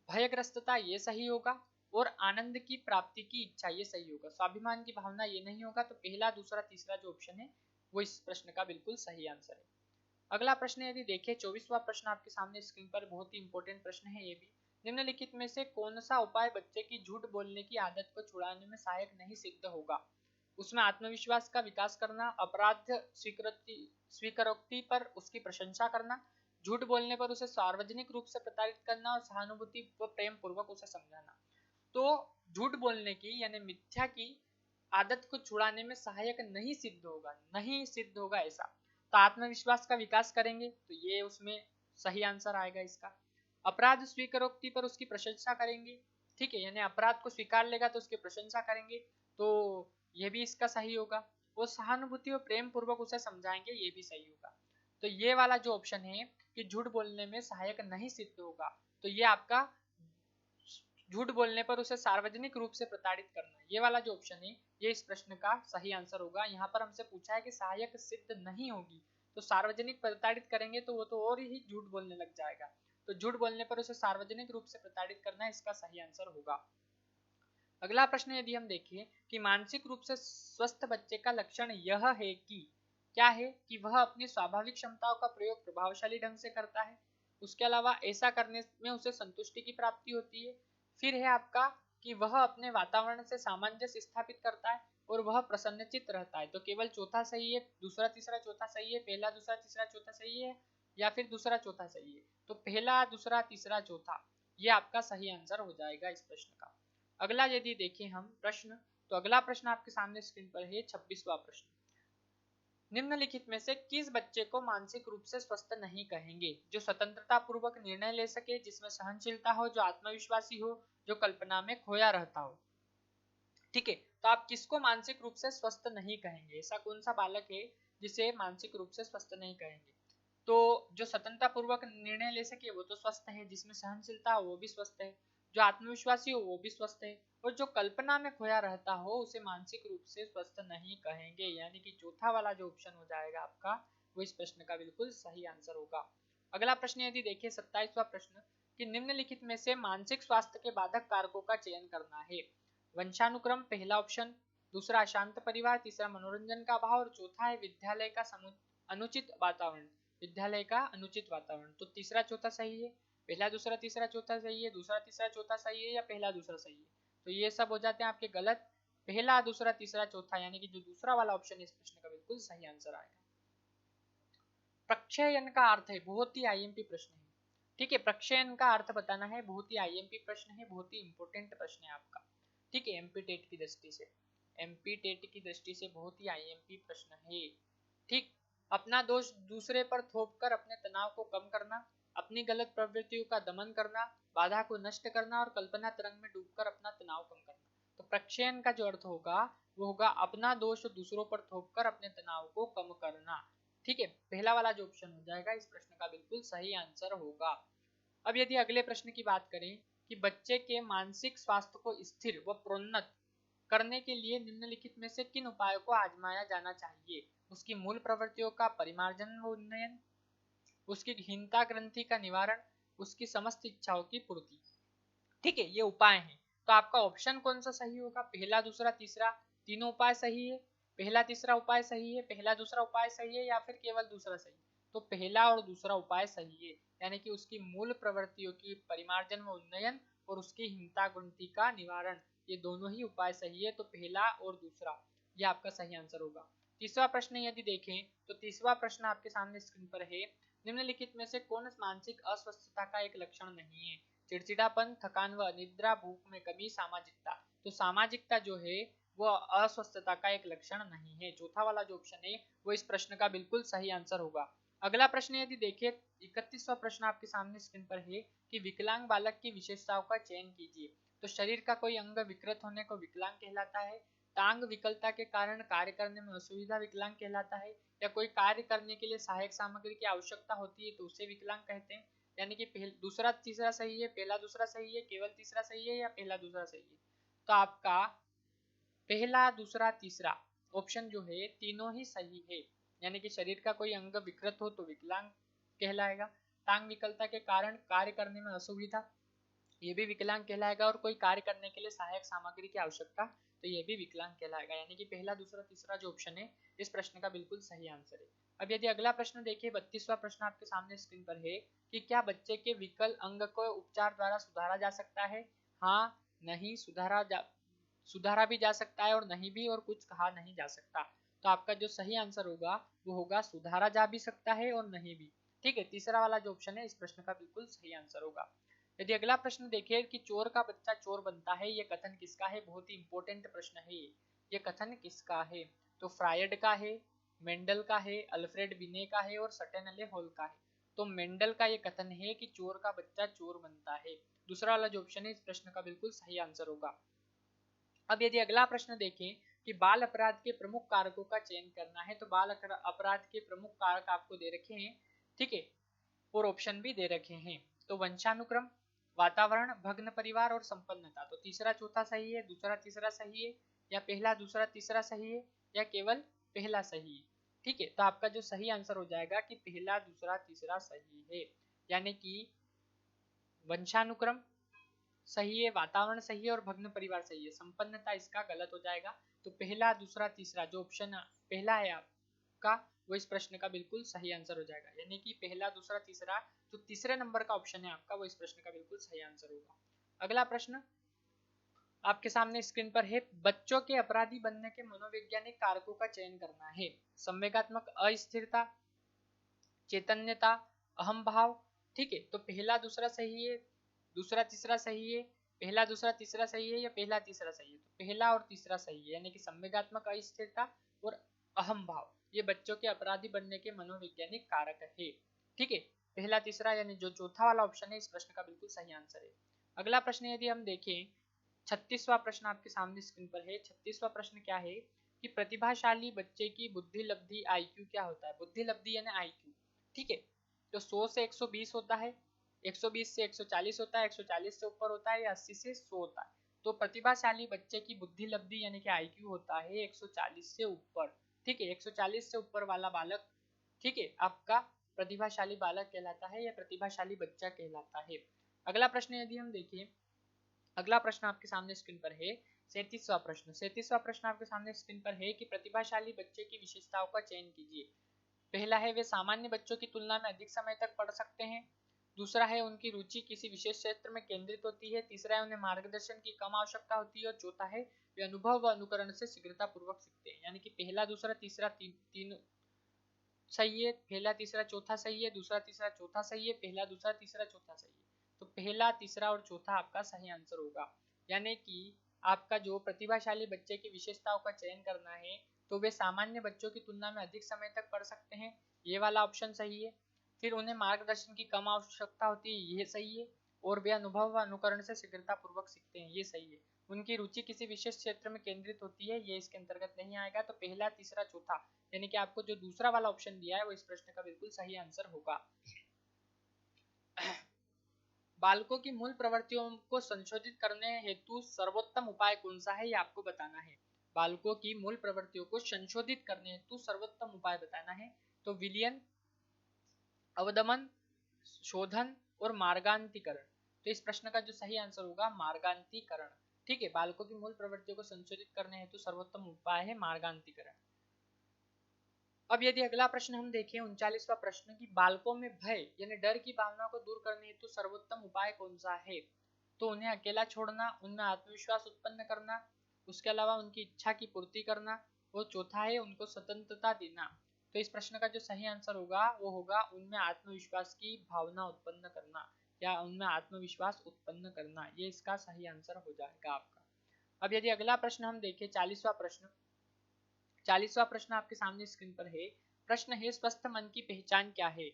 S1: भयग्रस्तता ये सही होगा, और आनंद की प्राप्ति की इच्छा ये सही होगा, स्वाभिमान की भावना ये नहीं होगा। तो पहला दूसरा तीसरा जो ऑप्शन है वो इस प्रश्न का बिल्कुल सही आंसर है। अगला प्रश्न यदि देखें 24वां प्रश्न आपके सामने स्क्रीन पर, बहुत ही इंपॉर्टेंट प्रश्न है ये भी। निम्नलिखित में से कौन सा उपाय बच्चे की झूठ बोलने की आदत को छुड़ाने में सहायक नहीं सिद्ध होगा? उसमें आत्मविश्वास का विकास करना, अपराध स्वीकारोक्ति पर उसकी प्रशंसा करना, झूठ बोलने पर उसे सार्वजनिक रूप से प्रताड़ित करना और सहानुभूति व प्रेम पूर्वक उसे समझाना। तो झूठ बोलने की यानी मिथ्या की आदत को छुड़ाने में सहायक नहीं सिद्ध होगा, नहीं सिद्ध होगा ऐसा। तो आत्मविश्वास का विकास करेंगे तो ये उसमें सही आंसर आएगा इसका। अपराध स्वीकारोक्ति पर उसकी प्रशंसा करेंगे, ठीक है, यानी अपराध को स्वीकार लेगा तो उसकी प्रशंसा करेंगे, तो ये भी इसका सही होगा। वो सहानुभूति और प्रेम पूर्वक उसे समझाएंगे, ये भी सही होगा। तो ये वाला जो ऑप्शन है कि झूठ बोलने में सहायक नहीं सिद्ध होगा, तो ये आपका झूठ बोलने पर उसे सार्वजनिक रूप से प्रताड़ित करना, ये वाला जो ऑप्शन है ये इस प्रश्न का सही आंसर होगा। यहाँ पर हमसे पूछा है कि सहायक सिद्ध नहीं होगी, तो सार्वजनिक प्रताड़ित करेंगे तो वो तो और ही झूठ बोलने लग जाएगा, तो झूठ बोलने पर उसे सार्वजनिक रूप से प्रताड़ित करना इसका सही आंसर होगा। अगला प्रश्न यदि हम देखें कि मानसिक रूप से स्वस्थ बच्चे का लक्षण यह है कि क्या है कि वह अपनी स्वाभाविक क्षमताओं का प्रयोग प्रभावशाली ढंग से करता है, उसके अलावा ऐसा करने में उसे संतुष्टि की प्राप्ति होती है। फिर है आपका कि वह अपने वातावरण से सामंजस्य स्थापित करता है और वह प्रसन्नचित्त रहता है। तो केवल चौथा सही है, दूसरा तीसरा चौथा सही है, पहला दूसरा तीसरा चौथा सही है या फिर दूसरा चौथा सही है। तो पहला दूसरा तीसरा चौथा ये आपका सही आंसर हो जाएगा इस प्रश्न का। अगला यदि देखें हम प्रश्न, तो अगला प्रश्न आपके सामने स्क्रीन पर है 26वां प्रश्न। निम्नलिखित में से किस बच्चे को मानसिक रूप से स्वस्थ नहीं कहेंगे? जो स्वतंत्रता पूर्वक निर्णय ले सके, जिसमें सहनशीलता हो, जो आत्मविश्वासी हो, जो कल्पना में खोया रहता हो। ठीक है, तो आप किसको मानसिक रूप से स्वस्थ नहीं कहेंगे? ऐसा कौन सा बालक है जिसे मानसिक रूप से स्वस्थ नहीं कहेंगे? तो जो स्वतंत्रता पूर्वक निर्णय ले सके वो तो स्वस्थ है, जिसमें सहनशीलता हो वो भी स्वस्थ है, जो आत्मविश्वासी हो वो भी स्वस्थ है, और जो कल्पना में खोया रहता हो उसे मानसिक रूप से स्वस्थ नहीं कहेंगे। यानी कि चौथा वाला जो ऑप्शन हो जाएगा आपका वो इस प्रश्न का बिल्कुल सही आंसर होगा। अगला प्रश्न यदि देखिए 27वां प्रश्न कि निम्नलिखित में से मानसिक स्वास्थ्य के बाधक कारकों का चयन करना है। वंशानुक्रम पहला ऑप्शन, दूसरा अशांत परिवार, तीसरा मनोरंजन का अभाव और चौथा है विद्यालय का अनुचित वातावरण। विद्यालय का अनुचित वातावरण। तो तीसरा चौथा सही है, पहला दूसरा तीसरा चौथा सही है, दूसरा तीसरा चौथा सही है या पहला दूसरा सही है? तो ये सब हो जाते हैं आपके गलत। पहला दूसरा तीसरा चौथा यानी कि जो दूसरा वाला ऑप्शन है इस प्रश्न का बिल्कुल सही आंसर आएगा। प्रक्षयन का अर्थ है, बहुत ही आईएमपी प्रश्न है। ठीक है, प्रक्षयन का अर्थ बताना है, बहुत ही आईएमपी प्रश्न है, बहुत ही इंपॉर्टेंट प्रश्न है आपका। ठीक है, एमपी टेट की दृष्टि से, एमपी टेट की दृष्टि से बहुत ही आईएमपी प्रश्न है। ठीक, अपना दोष दूसरे पर थोपकर अपने तनाव को कम करना, अपनी गलत प्रवृत्तियों का दमन करना, बाधा को नष्ट करना और कल्पना तरंग में डूबकर अपना तनाव कम करना। तो प्रक्षयन का जो अर्थ होगा वो होगा अपना दोष दूसरों पर थोपकर अपने तनाव को कम करना। ठीक है, पहला वाला जो ऑप्शन हो जाएगा इस प्रश्न का बिल्कुल सही आंसर होगा। अब यदि अगले प्रश्न की बात करें कि बच्चे के मानसिक स्वास्थ्य को स्थिर व प्रोन्नत करने के लिए निम्नलिखित में से किन उपायों को आजमाया जाना चाहिए? उसकी मूल प्रवृत्तियों का परिमार्जन व उन्नयन, उसकी हीनता ग्रंथि का निवारण, उसकी समस्त इच्छाओं की पूर्ति। ठीक है, ये उपाय हैं। तो आपका ऑप्शन कौन सा सही होगा? पहला दूसरा तीसरा तीनों उपाय सही है, पहला तीसरा उपाय सही है, पहला दूसरा उपाय सही है या फिर केवल दूसरा सही? तो पहला और दूसरा उपाय सही है, यानी कि उसकी मूल प्रवृत्तियों की परिमार्जन व उन्नयन और उसकी हिंसा ग्रंथि का निवारण, ये दोनों ही उपाय सही है। तो पहला और दूसरा ये आपका सही आंसर होगा। तीसरा प्रश्न यदि देखें तो तीसरा प्रश्न आपके सामने स्क्रीन पर है। निम्नलिखित में से कौन मानसिक अस्वस्थता का एक लक्षण नहीं है? चिड़चिड़ापन, थकान व निद्रा, भूख में कमी, सामाजिकता। तो सामाजिकता जो है वो अस्वस्थता का एक लक्षण नहीं है। चौथा वाला जो ऑप्शन है वो इस प्रश्न का बिल्कुल सही आंसर होगा। अगला प्रश्न यदि देखें 31वां प्रश्न आपके सामने स्क्रीन पर है कि विकलांग बालक की विशेषताओं का चयन कीजिए। तो शरीर का कोई अंग विकृत होने को विकलांग कहलाता है, टांग विकलता के कारण कार्य करने में असुविधा विकलांग कहलाता है, या कोई कार्य करने के लिए सहायक सामग्री की आवश्यकता होती है तो उसे विकलांग कहते हैं। यानी कि दूसरा तीसरा सही है, पहला दूसरा सही है, केवल तीसरा सही है या पहला दूसरा सही है? तो आपका पहला दूसरा तीसरा ऑप्शन जो है तीनों ही सही है। यानी कि शरीर का कोई अंग विकृत हो तो विकलांग कहलाएगा, टांग विकलता के कारण कार्य करने में असुविधा ये भी विकलांग कहलाएगा, और कोई कार्य करने के लिए सहायक सामग्री की आवश्यकता तो ये भी विकलांग कहलाएगा। यानी कि पहला दूसरा तीसरा जो ऑप्शन है इस प्रश्न का बिल्कुल सही आंसर है। अब यदि अगला प्रश्न देखिए 32वां प्रश्न आपके सामने स्क्रीन पर है कि क्या बच्चे के विकल अंग को उपचार द्वारा सुधारा जा सकता है? हाँ, नहीं, सुधारा भी जा सकता है और नहीं भी, और कुछ कहा नहीं जा सकता। तो आपका जो सही आंसर होगा वो होगा सुधारा जा भी सकता है और नहीं भी। ठीक है, तीसरा वाला जो ऑप्शन है इस प्रश्न का बिल्कुल सही आंसर होगा। यदि अगला प्रश्न देखें कि चोर का बच्चा चोर बनता है, ये कथन किसका है? बहुत ही इंपॉर्टेंट प्रश्न है ये कथन किसका है? तो फ्रायड का है, मेंडल का है, अल्फ्रेड बिने का है और सटेनले हॉल का है। तो मेंडल का ये कथन है कि चोर का बच्चा चोर बनता है। दूसरा वाला जो ऑप्शन है इस प्रश्न का बिल्कुल सही आंसर होगा। अब यदि अगला प्रश्न देखें कि बाल अपराध के प्रमुख कारकों का चयन करना है, तो बाल अपराध के प्रमुख कारक आपको दे रखे हैं। ठीक है, और ऑप्शन भी दे रखे हैं। तो वंशानुक्रम, वातावरण, भग्न परिवार और संपन्नता। तो तीसरा चौथा सही है, दूसरा तीसरा सही है या पहला दूसरा तीसरा सही है या केवल पहला सही है? ठीक है, तो आपका जो सही आंसर हो जाएगा कि पहला दूसरा तीसरा सही है। यानी कि वंशानुक्रम सही है, वातावरण सही है और भग्न परिवार सही है। संपन्नता इसका गलत हो जाएगा। तो पहला, दूसरा, तीसरा जो ऑप्शन पहला है आपका वो इस प्रश्न का बिल्कुल सही आंसर हो जाएगा। यानी कि पहला, दूसरा, तीसरा जो तीसरे नंबर का ऑप्शन है आपका वो इस प्रश्न का बिल्कुल सही आंसर होगा। अगला प्रश्न आपके सामने स्क्रीन पर है, बच्चों के अपराधी बनने के मनोवैज्ञानिक कारकों का चयन करना है। संवेगात्मक अस्थिरता, चैतन्यता, अहम भाव। ठीक है, तो पहला दूसरा सही है, दूसरा तीसरा सही है, पहला दूसरा तीसरा सही है या पहला तीसरा सही है? तो पहला और तीसरा सही है, यानी कि संवेगात्मक अस्थिरता और अहम भाव ये बच्चों के अपराधी बनने के मनोवैज्ञानिक कारक है। ठीक है, पहला तीसरा यानी जो चौथा वाला ऑप्शन है इस प्रश्न का बिल्कुल सही आंसर है। अगला प्रश्न यदि हम देखें, 36वां प्रश्न आपके सामने स्क्रीन पर है। 36वां प्रश्न क्या है कि प्रतिभाशाली बच्चे की बुद्धि लब्धि आईक्यू क्या होता है? बुद्धि लब्धि यानी आईक्यू। ठीक है, तो 100 से 120 होता है, 120 से 140 होता है, 140 से ऊपर होता है या 80 से 100 होता है। तो प्रतिभाशाली बच्चे की बुद्धि लब्धि यानी कि आईक्यू होता है 140 से ऊपर। ठीक है, 140 से ऊपर वाला बालक, ठीक है, आपका प्रतिभाशाली बालक कहलाता है या प्रतिभाशाली बच्चा कहलाता है। अगला प्रश्न यदि हम देखें, अगला प्रश्न आपके सामने स्क्रीन पर है 37वां प्रश्न। 37वां प्रश्न आपके सामने स्क्रीन पर है कि प्रतिभाशाली बच्चे की विशेषताओं का चयन कीजिए। पहला है वे सामान्य बच्चों की तुलना में अधिक समय तक पढ़ सकते हैं। दूसरा है उनकी रुचि किसी विशेष क्षेत्र में केंद्रित होती है। तीसरा है उन्हें मार्गदर्शन की कम आवश्यकता होती है और चौथा है वे अनुभव व अनुकरण से शीघ्रता पूर्वक सीखते हैं। यानी कि पहला, दूसरा, तीसरा तीन सही है, पहला, तीसरा, चौथा सही है, दूसरा, तीसरा, चौथा सही है, पहला, दूसरा, तीसरा, चौथा सही है। तो पहला, तीसरा और चौथा आपका सही आंसर होगा। यानी कि आपका जो प्रतिभाशाली बच्चे की विशेषताओं का चयन करना है तो वे सामान्य बच्चों की तुलना में अधिक समय तक पढ़ सकते हैं, ये वाला ऑप्शन सही है। फिर उन्हें मार्गदर्शन की कम आवश्यकता होती है, ये सही है। और वे अनुभव व अनुकरण से शीघ्रता पूर्वक सीखते हैं, ये सही है। उनकी रुचि किसी विशेष क्षेत्र में केंद्रित होती है, ये इसके अंतर्गत नहीं आएगा। तो पहला, तीसरा, चौथा यानी कि आपको जो दूसरा वाला ऑप्शन दिया है वो इस प्रश्न का बिल्कुल सही आंसर होगा। बालकों की मूल प्रवृत्तियों को संशोधित करने हेतु सर्वोत्तम उपाय कौन सा है, ये आपको बताना है। बालकों की मूल प्रवृत्तियों को संशोधित करने हेतु सर्वोत्तम उपाय बताना है। तो विलयन, अवदमन, शोधन और मार्गांतीकरण। तो इस प्रश्न का जो सही आंसर होगा मार्गांतीकरण। ठीक है, बालकों की मूल प्रवृत्तियों को संशोधित करने हेतु सर्वोत्तम उपाय है मार्गांतीकरण। अब यदि अगला प्रश्न हम देखें 39वां प्रश्न की बालकों में भय यानी डर की भावना को दूर करने हेतु सर्वोत्तम उपाय कौन सा है? तो उन्हें अकेला छोड़ना, उनमें आत्मविश्वास उत्पन्न करना, उसके अलावा उनकी इच्छा की पूर्ति करना, और चौथा है उनको स्वतंत्रता देना। तो इस प्रश्न का जो सही आंसर होगा वो होगा उनमें आत्मविश्वास की भावना उत्पन्न करना या उनमें आत्मविश्वास उत्पन्न करना, ये इसका सही आंसर हो जाएगा आपका। अब यदि अगला प्रश्न हम देखें 40वां प्रश्न। 40वां प्रश्न आपके सामने स्क्रीन पर है। प्रश्न है स्वस्थ मन की पहचान क्या है?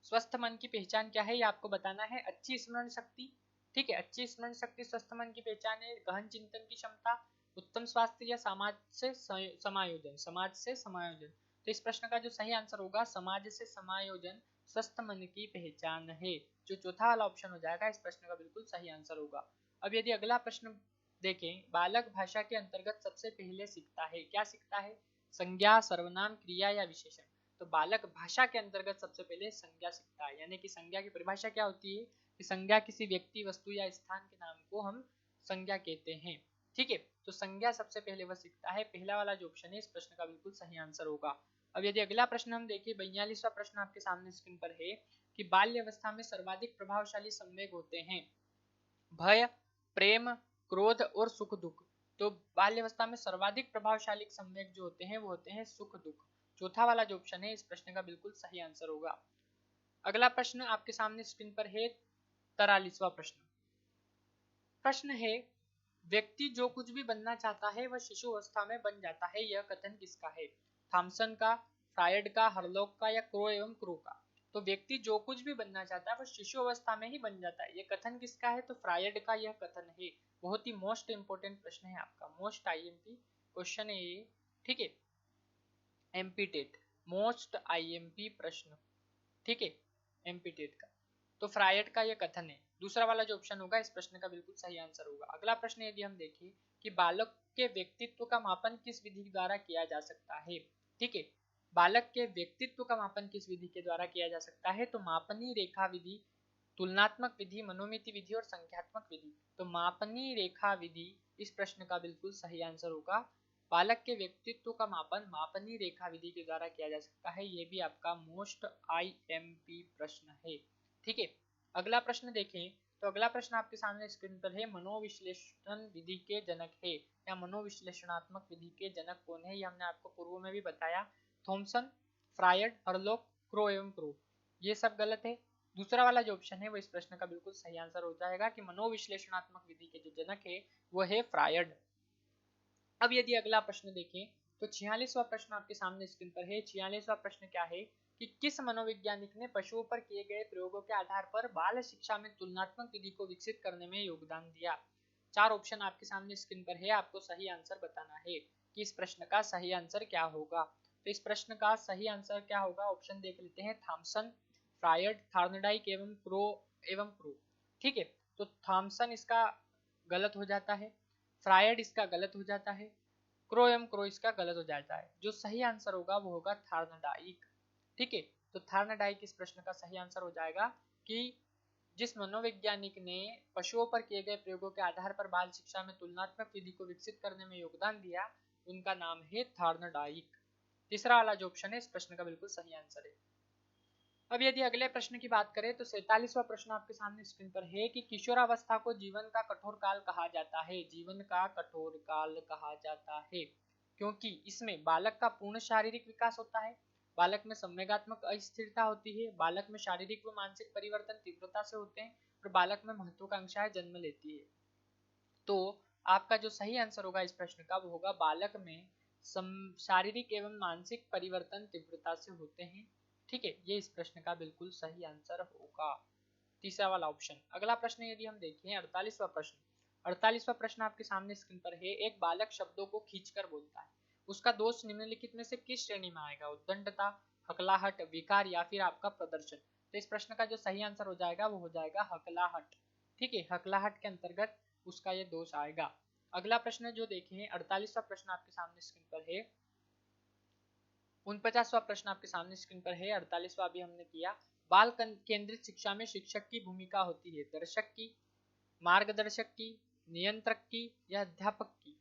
S1: स्वस्थ मन की पहचान क्या है ये आपको बताना है। अच्छी स्मरण शक्ति, ठीक है, अच्छी स्मरण शक्ति स्वस्थ मन की पहचान है। गहन चिंतन की क्षमता, उत्तम स्वास्थ्य या समाज से समायोजन, समाज से समायोजन। तो इस प्रश्न का जो सही आंसर होगा समाज से समायोजन स्वस्थ मन की पहचान है। जो चौथा वाला ऑप्शन हो जाएगा इस प्रश्न का बिल्कुल सही आंसर होगा। अब यदि अगला प्रश्न देखें, बालक भाषा के अंतर्गत सबसे पहले सीखता है, क्या सीखता है? संज्ञा, सर्वनाम, क्रिया या विशेषण। तो बालक भाषा के अंतर्गत सबसे पहले संज्ञा सीखता है। यानी कि संज्ञा की परिभाषा क्या होती है कि संज्ञा किसी व्यक्ति, वस्तु या स्थान के नाम को हम संज्ञा कहते हैं। ठीक है, तो संज्ञा सबसे पहले वह सीखता है। पहला वाला जो ऑप्शन है इस प्रश्न का बिल्कुल सही आंसर होगा। अब यदि अगला प्रश्न हम देखें 42वां प्रश्न आपके सामने स्क्रीन पर है कि बाल्य अवस्था में सर्वाधिक प्रभावशाली संवेग होते हैं भय, प्रेम, क्रोध और सुख दुख। तो बाल्यावस्था में सर्वाधिक प्रभावशाली संवेग जो होते हैं वो होते हैं सुख दुख। चौथा वाला जो ऑप्शन है इस प्रश्न का बिल्कुल सही आंसर होगा। अगला प्रश्न आपके सामने स्क्रीन पर है 43वां प्रश्न। प्रश्न है व्यक्ति जो कुछ भी बनना चाहता है वह शिशु अवस्था में बन जाता है, यह कथन किसका है? थॉमसन का, फ्रायड का, हरलॉक का या क्रो एवं क्रू का। तो व्यक्ति जो कुछ भी बनना चाहता है वह शिशु अवस्था में ही बन जाता है, यह कथन किसका है? तो फ्रायड का यह कथन है। बहुत ही मोस्ट इंपोर्टेंट प्रश्न है आपका, मोस्ट आईएमपी क्वेश्चन है ये। ठीक है, एमपी टेट मोस्ट आईएमपी प्रश्न, ठीक है, एमपी टेट का। तो फ्रायड का यह कथन है। दूसरा वाला जो ऑप्शन होगा इस प्रश्न का बिल्कुल सही आंसर होगा। अगला प्रश्न यदि हम देखें कि बालक के व्यक्तित्व का मापन किस विधि द्वारा किया जा सकता है? ठीक है, बालक के व्यक्तित्व का मापन किस विधि के द्वारा किया जा सकता है? तो मापनी रेखा विधि, तुलनात्मक विधि, मनोमिति विधि और संख्यात्मक विधि। तो मापनी रेखा विधि इस प्रश्न का बिल्कुल सही आंसर होगा। बालक के व्यक्तित्व का मापन मापनी रेखा विधि के द्वारा किया जा सकता है। ये भी आपका मोस्ट IMP प्रश्न है। ठीक है, अगला प्रश्न देखें तो अगला प्रश्न आपके सामने स्क्रीन पर है, मनोविश्लेषण विधि के जनक है या मनोविश्लेषणात्मक विधि के जनक कौन है? ये हमने आपको पूर्व में भी बताया, थॉमसन, फ्रायड, हरलॉक, क्रो एवं क्रो। ये सब गलत है। दूसरा वाला जो ऑप्शन है वो इस प्रश्न का बिल्कुल सही आंसर हो जाएगा कि मनोविश्लेषणात्मक विधि के जो जनक है वो है फ्रायड। अब यदि अगला प्रश्न देखें तो 46वां प्रश्न आपके सामने स्क्रीन पर है। 46वां प्रश्न क्या है कि किस मनोवैज्ञानिक ने पशुओं पर किए गए प्रयोगों के आधार पर बाल शिक्षा में तुलनात्मक विधि को विकसित करने में योगदान दिया? चार ऑप्शन आपके सामने स्क्रीन पर है, आपको सही आंसर बताना है कि इस प्रश्न का सही आंसर क्या होगा। तो इस प्रश्न का सही आंसर क्या होगा? ऑप्शन देख लेते हैं, थॉमसन, फ्रायड, थॉर्नडाइक एवं क्रो। ठीक है, तो थॉमसन इसका गलत हो जाता है, फ्रायड इसका गलत हो जाता है, क्रो एवं क्रो इसका गलत हो जाता है। जो सही आंसर होगा वो होगा थॉर्नडाइक। ठीक है, तो थॉर्नडाइक इस प्रश्न का सही आंसर हो जाएगा कि जिस मनोवैज्ञानिक ने पशुओं पर किए गए प्रयोगों के आधार पर बाल शिक्षा में तुलनात्मक विधि को विकसित करने में योगदान दिया, उनका नाम है थॉर्नडाइक। तीसरा वाला जो ऑप्शन है इस प्रश्न का बिल्कुल सही आंसर है। अब यदि अगले प्रश्न की बात करें तो 47वां प्रश्न आपके सामने स्क्रीन पर है कि किशोरावस्था को जीवन का कठोर काल कहा जाता है। जीवन का कठोर काल कहा जाता है क्योंकि इसमें बालक का पूर्ण शारीरिक विकास होता है, बालक में संवेगात्मक अस्थिरता होती है, बालक में शारीरिक व मानसिक परिवर्तन तीव्रता से होते हैं और बालक में महत्वाकांक्षाएं जन्म लेती है। तो आपका जो सही आंसर होगा इस प्रश्न का वो होगा बालक में शारीरिक एवं मानसिक परिवर्तन तीव्रता से होते हैं। ठीक है, ये इस प्रश्न का बिल्कुल सही आंसर होगा, तीसरा वाला ऑप्शन। अगला प्रश्न यदि हम देखें 48वां प्रश्न, 48वां प्रश्न आपके सामने स्क्रीन पर है। एक बालक शब्दों को खींचकर बोलता है, उसका दोष निम्नलिखित में से किस श्रेणी में आएगा? उद्दंडता, हकलाहट, विकार या फिर आपका प्रदर्शन। तो इस प्रश्न का जो सही आंसर हो जाएगा वो हो जाएगा हकलाहट। ठीक है, हकलाहट के अंतर्गत उसका ये दोष आएगा। अगला प्रश्न जो देखें 48वां प्रश्न आपके सामने स्क्रीन पर है। 49वां प्रश्न आपके सामने स्क्रीन पर है, 48वां भी हमने किया। बाल केंद्रित शिक्षा में शिक्षक की भूमिका होती है दर्शक की, मार्गदर्शक की, नियंत्रक की या अध्यापक की?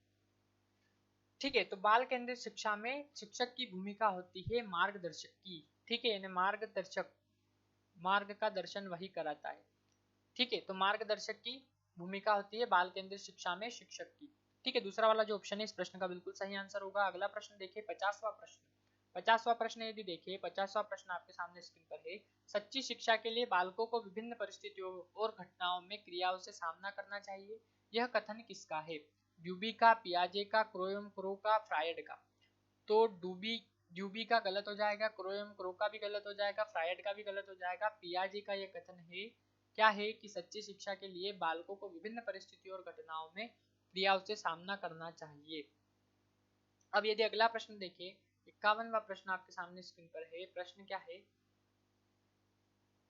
S1: ठीक है, तो बाल केंद्रित शिक्षा में शिक्षक की भूमिका होती है मार्गदर्शक की। ठीक है, यानी मार्गदर्शक, मार्ग का दर्शन वही कराता है। ठीक है, तो मार्गदर्शक की भूमिका होती है बाल केंद्रित शिक्षा में शिक्षक की। ठीक है, दूसरा वाला जो ऑप्शन है इस प्रश्न का बिल्कुल सही आंसर होगा। अगला प्रश्न देखिए 50वां प्रश्न। 50वां प्रश्न यदि देखिए, 50वां प्रश्न आपके सामने स्क्रीन पर है। सच्ची शिक्षा के लिए बालकों को विभिन्न परिस्थितियों और घटनाओं में क्रियाओं से सामना करना चाहिए, यह कथन किसका है? ड्यूबी का, पियाजे का, क्रोएम क्रो का, फ्रायड का? तो ड्यूबी का गलत हो जाएगा, क्रोएम क्रो का भी गलत हो जाएगा, फ्रायड का भी गलत हो जाएगा। पियाजे का यह कथन है क्या है कि सच्ची शिक्षा के लिए बालकों को विभिन्न परिस्थितियों और घटनाओं में क्रियाओं से सामना करना चाहिए। अब यदि अगला प्रश्न देखें, 51वां प्रश्न आपके सामने स्क्रीन पर है। प्रश्न क्या है?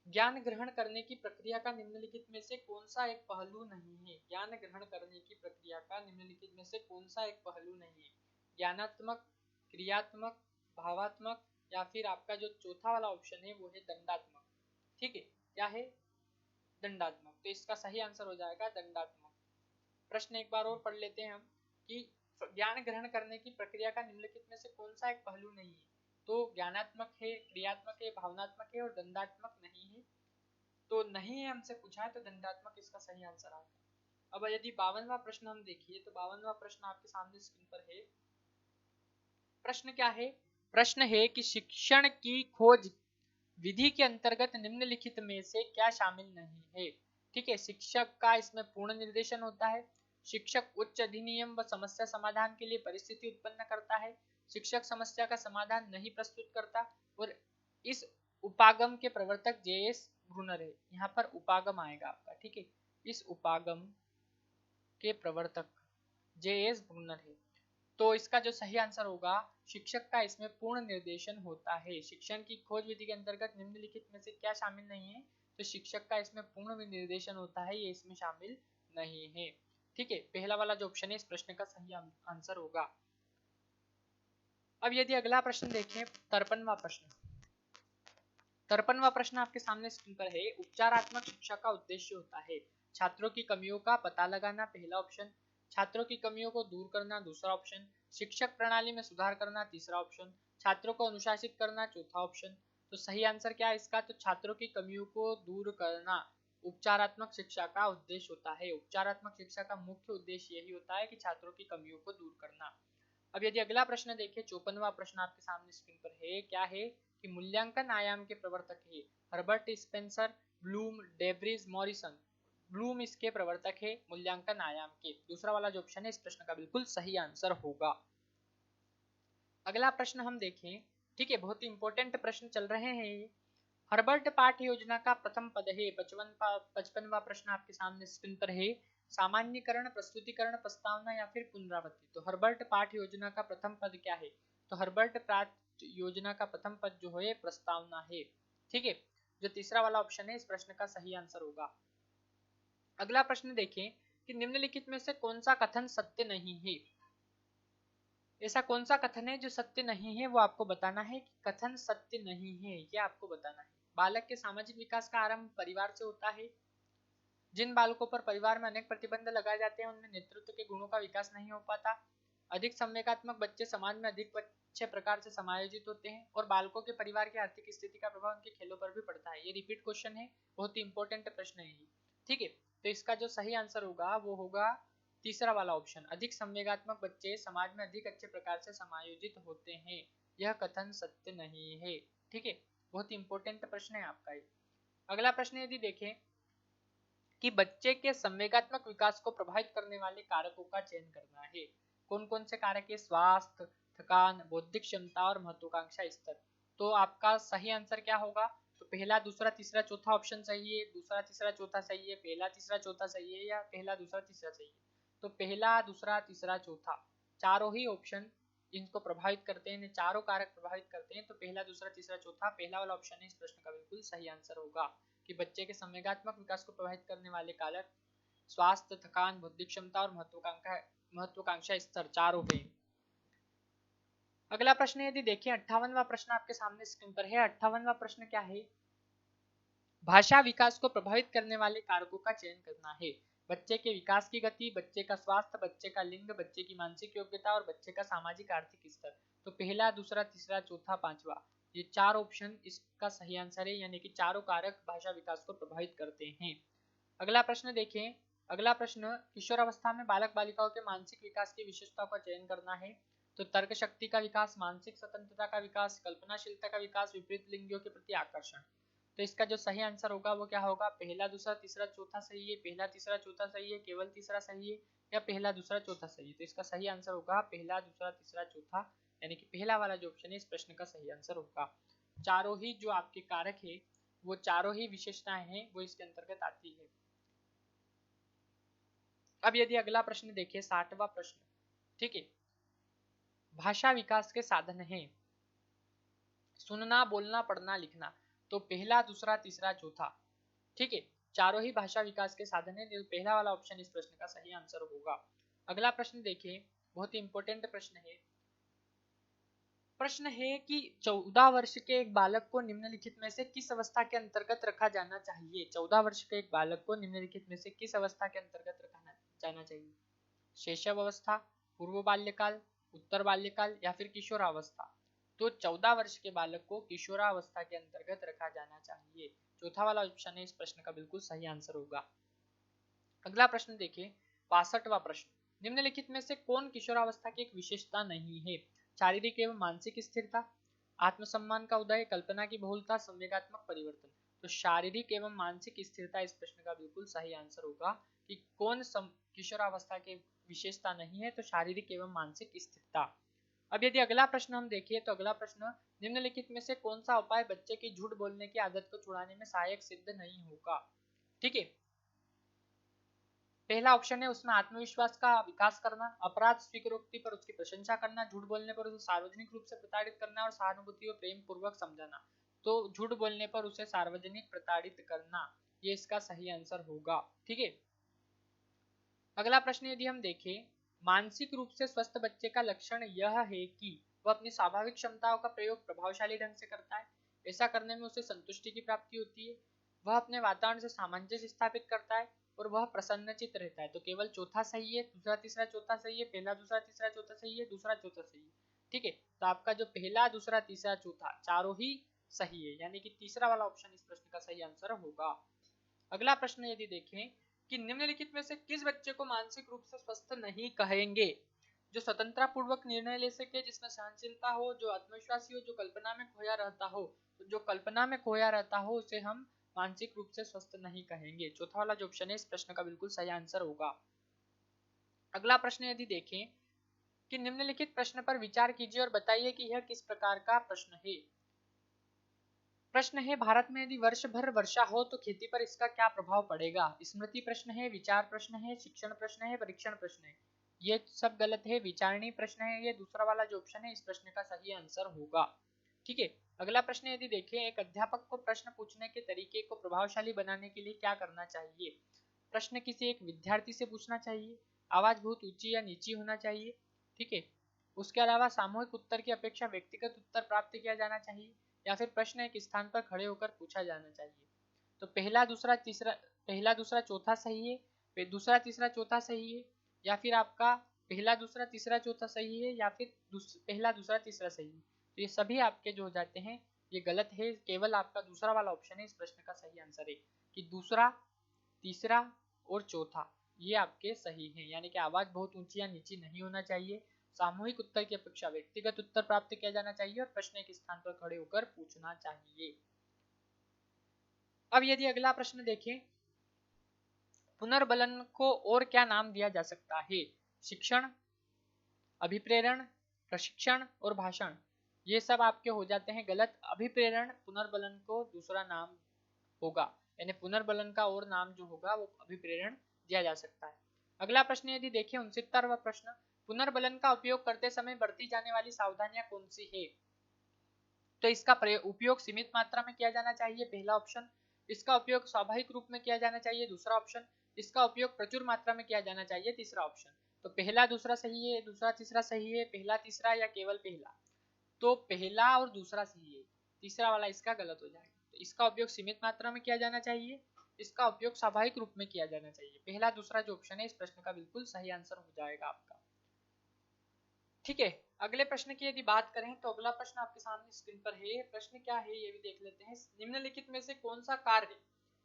S1: ज्ञान ग्रहण करने की प्रक्रिया का निम्नलिखित में से कौन सा एक पहलू नहीं है? ज्ञान ग्रहण करने की प्रक्रिया का निम्नलिखित में से कौन सा एक पहलू नहीं है? ज्ञानात्मक, क्रियात्मक, भावात्मक या फिर आपका जो चौथा वाला ऑप्शन है वो है दंडात्मक। ठीक है, क्या है? दंडात्मक। तो इसका सही आंसर हो जाएगा दंडात्मक। प्रश्न एक बार और पढ़ लेते हैं हम कि ज्ञान ग्रहण करने की प्रक्रिया का निम्नलिखित में से कौन सा एक पहलू नहीं है? तो ज्ञानात्मक है, क्रियात्मक है, भावनात्मक है और दंडात्मक नहीं है। तो नहीं है हमसे पूछा है, तो दंडात्मक इसका सही आंसर आएगा। अब यदि 52वां प्रश्न हम देखिए तो 52वां प्रश्न आपके सामने स्क्रीन पर है। प्रश्न क्या है? प्रश्न है कि शिक्षण की खोज विधि के अंतर्गत निम्नलिखित में से क्या शामिल नहीं है? ठीक है, शिक्षक का इसमें पूर्ण निर्देशन होता है, शिक्षक उच्च अधिनियम व समस्या समाधान के लिए परिस्थिति उत्पन्न करता है, शिक्षक समस्या का समाधान नहीं प्रस्तुत करता और इस उपागम के प्रवर्तक JS ब्रूनर है। यहाँ पर उपागम आएगा आपका। ठीक है, इस उपागम के प्रवर्तक JS ब्रूनर है। तो इसका जो सही आंसर होगा, शिक्षक का इसमें पूर्ण निर्देशन होता है। शिक्षण की खोज विधि के अंतर्गत निम्नलिखित में से क्या शामिल नहीं है? तो शिक्षक का इसमें पूर्ण निर्देशन होता है, ये इसमें शामिल नहीं है। ठीक है, पहला वाला जो ऑप्शन है इस प्रश्न का सही आंसर होगा। अब यदि अगला प्रश्न देखें, 53वां प्रश्न। 53वां प्रश्न आपके सामने स्क्रीन पर है। उपचारात्मक शिक्षा का उद्देश्य होता है छात्रों की कमियों का पता लगाना, पहला ऑप्शन। छात्रों की कमियों को दूर करना, दूसरा ऑप्शन। शिक्षक प्रणाली में सुधार करना, तीसरा ऑप्शन। छात्रों को अनुशासित करना, चौथा ऑप्शन। तो सही आंसर क्या है इसका? तो छात्रों की कमियों को दूर करना उपचारात्मक शिक्षा का उद्देश्य होता है। उपचारात्मक शिक्षा का मुख्य उद्देश्य यही होता है कि छात्रों की कमियों को दूर करना। अब यदि अगला प्रश्न देखें, 54वां प्रश्न आपके सामने स्क्रीन पर है। क्या है कि मूल्यांकन आयाम के प्रवर्तक है Herbert Spencer, Bloom, debris, Morrison. Bloom इसके प्रवर्तक है मूल्यांकन आयाम के। दूसरा वाला जो ऑप्शन है इस प्रश्न का बिल्कुल सही आंसर होगा। अगला प्रश्न हम देखें, ठीक है, बहुत ही इंपॉर्टेंट प्रश्न चल रहे हैं ये। हर्बर्ट पाठ योजना का प्रथम पद है 55वां प्रश्न आपके सामने स्क्रीन पर है। सामान्यकरण, प्रस्तुतिकरण, प्रस्तावना या फिर पुनरावृत्ति। तो हर्बर्ट पाठ योजना का प्रथम पद क्या है? तो हर्बर्ट पाठ योजना का प्रथम पद जो है प्रस्तावना है। ठीक है, जो तीसरा वाला ऑप्शन है इस प्रश्न का सही आंसर होगा। अगला प्रश्न देखें कि निम्नलिखित में से कौन सा कथन सत्य नहीं है। ऐसा कौन सा कथन है जो सत्य नहीं है, वो आपको बताना है कि कथन सत्य नहीं है, ये आपको बताना है। बालक के सामाजिक विकास का आरंभ परिवार से होता है। जिन बालकों पर परिवार में अनेक प्रतिबंध लगाए जाते हैं उनमें नेतृत्व के गुणों का विकास नहीं हो पाता। अधिक संवेगात्मक बच्चे समाज में अधिक अच्छे प्रकार से समायोजित होते हैं और बालकों के परिवार की आर्थिक स्थिति का प्रभाव उनके खेलों पर भी पड़ता है। ये रिपीट क्वेश्चन है, बहुत ही इंपॉर्टेंट प्रश्न है ये। ठीक है, तो इसका जो सही आंसर होगा वो होगा तीसरा वाला ऑप्शन। अधिक संवेगात्मक बच्चे समाज में अधिक अच्छे प्रकार से समायोजित होते हैं, यह कथन सत्य नहीं है। ठीक है, बहुत ही इंपॉर्टेंट प्रश्न है आपका ये। अगला प्रश्न यदि देखें कि बच्चे के संवेगात्मक विकास को प्रभावित करने वाले कारकों का चयन करना है। कौन कौन से कारक है? स्वास्थ्य, थकान, बौद्धिक क्षमता और महत्वाकांक्षा स्तर। तो आपका सही आंसर क्या होगा? तो पहला, दूसरा, तीसरा, चौथा ऑप्शन सही है, दूसरा, तीसरा, चौथा सही है, पहला, तीसरा, चौथा सही है या पहला, दूसरा, तीसरा सही है? तो पहला, दूसरा, तीसरा, चौथा, चारों ही ऑप्शन इनको प्रभावित करते हैं, चारों कारक प्रभावित करते हैं। तो पहला, दूसरा, तीसरा, चौथा, पहला वाला ऑप्शन है इस प्रश्न का बिल्कुल सही आंसर होगा कि बच्चे के संवेगात्मक विकास को प्रभावित करने वाले कारक स्वास्थ्य, थकान, बौद्धिक क्षमता और महत्वाकांक्षा स्तर चारों है। अगला प्रश्न यदि देखें, 58वां प्रश्न आपके सामने स्क्रीन पर है। 58वां प्रश्न क्या है? भाषा विकास को प्रभावित करने वाले कारकों का चयन करना है। बच्चे के विकास की गति, बच्चे का स्वास्थ्य, बच्चे का लिंग, बच्चे की मानसिक योग्यता और बच्चे का सामाजिक आर्थिक स्तर। तो पहला, दूसरा, तीसरा, चौथा, पांचवा, ये चार ऑप्शन इसका सही आंसर है, यानी कि चारों कारक भाषा विकास को प्रभावित करते हैं। अगला प्रश्न देखें। अगला प्रश्न, किशोरावस्था में बालक बालिकाओं के मानसिक विकास की विशेषताओं का चयन करना है। तो तर्क शक्ति का विकास, मानसिक स्वतंत्रता का विकास, कल्पनाशीलता का विकास, विपरीत लिंगियों के प्रति आकर्षण। तो इसका जो सही आंसर होगा वो क्या होगा? पहला, दूसरा, तीसरा, चौथा सही है, पहला, तीसरा, चौथा सही है, केवल तीसरा सही है या पहला, दूसरा, चौथा सही है? तो इसका सही आंसर होगा पहला, दूसरा, तीसरा, चौथा, यानी कि पहला वाला जो ऑप्शन है इस प्रश्न का सही आंसर होगा। चारों ही जो आपके कारक है वो चारों ही विशेषताएं हैं वो इसके अंतर्गत आती है। अब यदि अगला प्रश्न देखिए, 60वां प्रश्न। ठीक है, भाषा विकास के साधन है सुनना, बोलना, पढ़ना, लिखना। तो पहला, दूसरा, तीसरा, चौथा, ठीक है, चारों ही भाषा विकास के साधन है, तो पहला वाला ऑप्शन इस प्रश्न का सही आंसर होगा। अगला प्रश्न देखिए, बहुत ही इंपॉर्टेंट प्रश्न है। प्रश्न है कि 14 वर्ष के एक बालक को निम्नलिखित में से किस अवस्था के अंतर्गत रखा जाना चाहिए? 14 वर्ष के एक बालक को निम्नलिखित में से किस अवस्था के अंतर्गत रखा जाना चाहिए? शैशव अवस्था, पूर्व बाल्यकाल, उत्तर बाल्यकाल या फिर किशोरावस्था। तो 14 वर्ष के बालक को किशोरावस्था के अंतर्गत रखा जाना चाहिए। चौथा वाला ऑप्शन है इस प्रश्न का बिल्कुल सही आंसर होगा। अगला प्रश्न देखिए, 62वां प्रश्न। निम्नलिखित में से कौन किशोरावस्था की एक विशेषता नहीं है? शारीरिक एवं मानसिक स्थिरता, आत्मसम्मान का उदय, कल्पना की बहुलता, संवेगात्मक परिवर्तन। तो शारीरिक एवं मानसिक स्थिरता इस प्रश्न का बिल्कुल सही आंसर होगा कि कौन किशोरावस्था की विशेषता नहीं है? तो शारीरिक एवं मानसिक स्थिरता। अब यदि अगला प्रश्न हम देखिए, तो अगला प्रश्न, निम्नलिखित में से कौन सा उपाय बच्चे की झूठ बोलने की आदत को छुड़ाने में सहायक सिद्ध नहीं होगा? ठीक है, पहला ऑप्शन है उसमें आत्मविश्वास का विकास करना, अपराध स्वीकृति पर उसकी प्रशंसा करना, झूठ बोलने पर उसे सार्वजनिक रूप से प्रताड़ित करना और सहानुभूति और प्रेम पूर्वक समझाना। तो झूठ बोलने पर उसे सार्वजनिक प्रताड़ित करना, ये इसका सही आंसर होगा। ठीक है, अगला प्रश्न यदि हम देखें, मानसिक रूप से स्वस्थ बच्चे का लक्षण यह है कि वह अपनी स्वाभाविक क्षमताओं का प्रयोग प्रभावशाली ढंग से करता है, ऐसा करने में उसे संतुष्टि की प्राप्ति होती है, वह अपने वातावरण से सामंजस्य स्थापित करता है और वह प्रसन्नचित रहता है। तो केवल चौथा सही है, दूसरा तीसरा चौथा सही है, पहला दूसरा तीसरा चौथा सही है, दूसरा चौथा सही है। ठीक है, तो आपका जो पहला दूसरा तीसरा चौथा चारों ही सही है, यानी कि तीसरा वाला ऑप्शन इस प्रश्न का सही आंसर होगा। अगला प्रश्न यदि देखें कि निम्नलिखित में से किस बच्चे को मानसिक रूप से स्वस्थ नहीं कहेंगे? जो स्वतंत्रता पूर्वक निर्णय ले सके, जिसमें सहनशीलता हो, जो आत्मविश्वासी हो, जो कल्पना में खोया रहता हो। तो जो कल्पना में खोया रहता हो उसे हम मानसिक रूप से स्वस्थ नहीं कहेंगे। चौथा वाला जो ऑप्शन है इस प्रश्न का बिल्कुल सही आंसर होगा। अगला प्रश्न यदि देखें कि निम्नलिखित प्रश्न पर विचार कीजिए और बताइए कि यह किस प्रकार का प्रश्न है। प्रश्न है, भारत में यदि वर्ष भर वर्षा हो तो खेती पर इसका क्या प्रभाव पड़ेगा? स्मृति प्रश्न है, विचार प्रश्न है, शिक्षण प्रश्न है, परीक्षण प्रश्न है। ये सब गलत है, विचारणी प्रश्न है ये। दूसरा वाला जो ऑप्शन है इस प्रश्न का सही आंसर होगा। ठीक है, अगला प्रश्न यदि देखें, एक अध्यापक को प्रश्न पूछने के तरीके को प्रभावशाली बनाने के लिए क्या करना चाहिए? प्रश्न किसी एक विद्यार्थी से पूछना चाहिए, आवाज बहुत ऊंची या नीची होना चाहिए। ठीक है, उसके अलावा सामूहिक उत्तर की अपेक्षा व्यक्तिगत उत्तर प्राप्त किया जाना चाहिए, या फिर प्रश्न एक स्थान पर खड़े होकर पूछा जाना चाहिए। तो पहला दूसरा चौथा सही है, दूसरा तीसरा चौथा सही है, या फिर आपका पहला दूसरा तीसरा चौथा सही है, या फिर पहला दूसरा तीसरा सही है। तो ये सभी आपके जो हो जाते हैं ये गलत है, केवल आपका दूसरा वाला ऑप्शन है इस प्रश्न का सही आंसर है कि दूसरा तीसरा और चौथा ये आपके सही हैं, यानी कि आवाज बहुत ऊंची या नीची नहीं होना चाहिए, सामूहिक उत्तर की अपेक्षा व्यक्तिगत उत्तर प्राप्त किया जाना चाहिए और प्रश्न एक स्थान पर खड़े होकर पूछना चाहिए। अब यदि अगला प्रश्न देखें, पुनर्बलन को और क्या नाम दिया जा सकता है? शिक्षण, अभिप्रेरण, प्रशिक्षण और भाषण। ये सब आपके हो जाते हैं गलत। अभिप्रेरण पुनर्बलन को दूसरा नाम होगा, यानी पुनर्बलन का और नाम जो होगा वो अभिप्रेरण दिया जा सकता है। अगला प्रश्न यदि देखें 69वां प्रश्न, पुनर्बलन का उपयोग करते समय बरती जाने वाली सावधानियां कौन सी है? तो इसका उपयोग सीमित मात्रा में किया जाना चाहिए, पहला ऑप्शन। इसका उपयोग स्वाभाविक रूप में किया जाना चाहिए, दूसरा ऑप्शन। इसका उपयोग प्रचुर मात्रा में किया जाना चाहिए, तीसरा ऑप्शन। तो पहला दूसरा सही है, दूसरा तीसरा सही है, पहला तीसरा या केवल पहला? तो पहला और दूसरा सही है, तीसरा वाला इसका गलत हो जाएगा। तो इसका उपयोग सीमित मात्रा में किया जाना चाहिए, इसका उपयोग स्वाभाविक रूप में किया जाना चाहिए। पहला दूसरा जो ऑप्शन है इस प्रश्न का बिल्कुल सही आंसर हो जाएगा आपका। ठीक है, अगले प्रश्न की यदि बात करें तो अगला प्रश्न आपके सामने स्क्रीन पर है। प्रश्न क्या है ये भी देख लेते हैं। निम्नलिखित में से कौन सा कार्य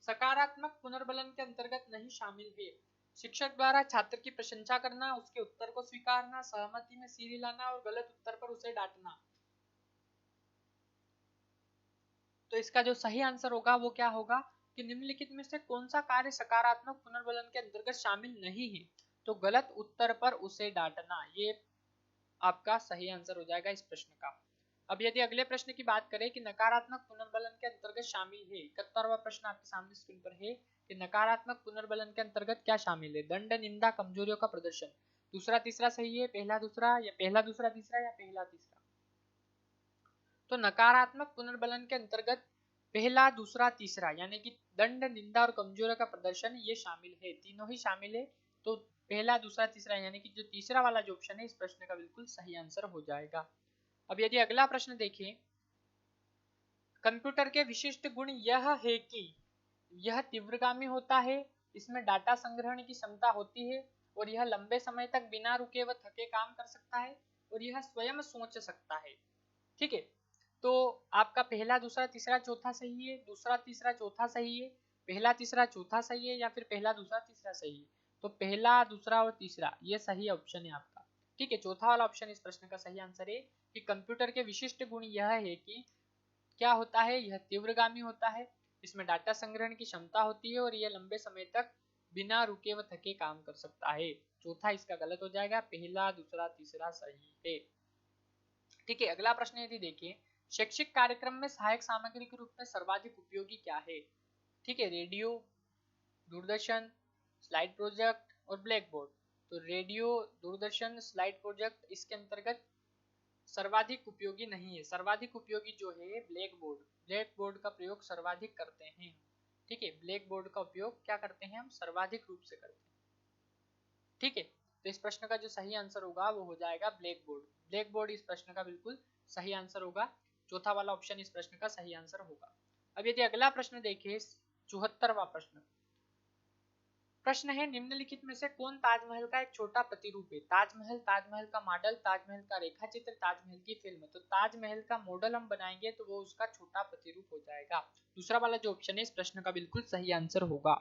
S1: सकारात्मक पुनर्बलन के अंतर्गत नहीं शामिल है? शिक्षक द्वारा छात्र की प्रशंसा करना, उसके उत्तर को स्वीकारना, सहमति में सिर हिलाना और गलत उत्तर पर उसे डांटना। तो इसका जो सही आंसर होगा वो क्या होगा कि निम्नलिखित में से कौन सा कार्य सकारात्मक पुनर्बलन के अंतर्गत शामिल नहीं है? तो गलत उत्तर पर उसे डांटना, ये आपका सही आंसर हो जाएगा इस प्रश्न का। अब यदि अगले प्रश्न की बात करें कि नकारात्मक पुनर्बलन के अंतर्गत शामिल है, 71वां प्रश्न आपके सामने स्क्रीन पर है कि नकारात्मक पुनर्बलन के अंतर्गत क्या शामिल है? दंड, निंदा, कमजोरियों का प्रदर्शन। दूसरा तीसरा सही है, पहला दूसरा या पहला दूसरा तीसरा या पहला तीसरा? तो नकारात्मक पुनर्बलन के अंतर्गत पहला दूसरा तीसरा यानी कि दंड, निंदा और कमजोरियों का प्रदर्शन ये शामिल है, तीनों ही शामिल है। तो पहला दूसरा तीसरा यानी कि जो तीसरा वाला जो ऑप्शन है इस प्रश्न का बिल्कुल सही आंसर हो जाएगा। अब यदि अगला प्रश्न देखें, कंप्यूटर के विशिष्ट गुण यह है कि यह तीव्रगामी होता है, इसमें डाटा संग्रहण की क्षमता होती है और यह लंबे समय तक बिना रुके व थके काम कर सकता है और यह स्वयं सोच सकता है। ठीक है, तो आपका पहला दूसरा तीसरा चौथा सही है, दूसरा तीसरा चौथा सही है, पहला तीसरा चौथा सही है या फिर पहला दूसरा तीसरा सही है? तो पहला दूसरा और तीसरा ये सही ऑप्शन है आपका। ठीक है, चौथा वाला ऑप्शन इस प्रश्न का सही आंसर है कि कंप्यूटर के विशिष्ट गुण यह है कि क्या होता है, यह तीव्रगामी होता है, इसमें डाटा संग्रहण की क्षमता होती है और यह लंबे समय तक बिना रुके व थके काम कर सकता है। चौथा इसका गलत हो जाएगा, पहला दूसरा तीसरा सही है। ठीक है, अगला प्रश्न यदि देखिए, शैक्षिक कार्यक्रम में सहायक सामग्री के रूप में सर्वाधिक उपयोगी क्या है? ठीक है, रेडियो, दूरदर्शन, स्लाइड प्रोजेक्ट और ब्लैक बोर्ड। तो रेडियो, दूरदर्शन, स्लाइड प्रोजेक्ट इसके अंतर्गत सर्वाधिक उपयोगी नहीं है। सर्वाधिक उपयोगी जो है ब्लैक बोर्ड, ब्लैक बोर्ड का प्रयोग सर्वाधिक करते हैं। ठीक है, ब्लैक बोर्ड का उपयोग क्या करते हैं हम? सर्वाधिक रूप से करते हैं। ठीक है, तो इस प्रश्न का जो सही आंसर होगा वो हो जाएगा ब्लैक बोर्ड। ब्लैक बोर्ड इस प्रश्न का बिल्कुल सही आंसर होगा। चौथा वाला ऑप्शन इस प्रश्न का सही आंसर होगा। अब यदि अगला प्रश्न देखें 74वां प्रश्न। प्रश्न है निम्नलिखित में से कौन ताजमहल का एक छोटा प्रतिरूप है? ताजमहल, ताजमहल का मॉडल, ताजमहल का रेखाचित्र, ताजमहल की फिल्म। तो ताजमहल का मॉडल हम बनाएंगे तो वो उसका छोटा प्रतिरूप हो जाएगा। दूसरा वाला जो ऑप्शन है इस प्रश्न का बिल्कुल सही आंसर होगा।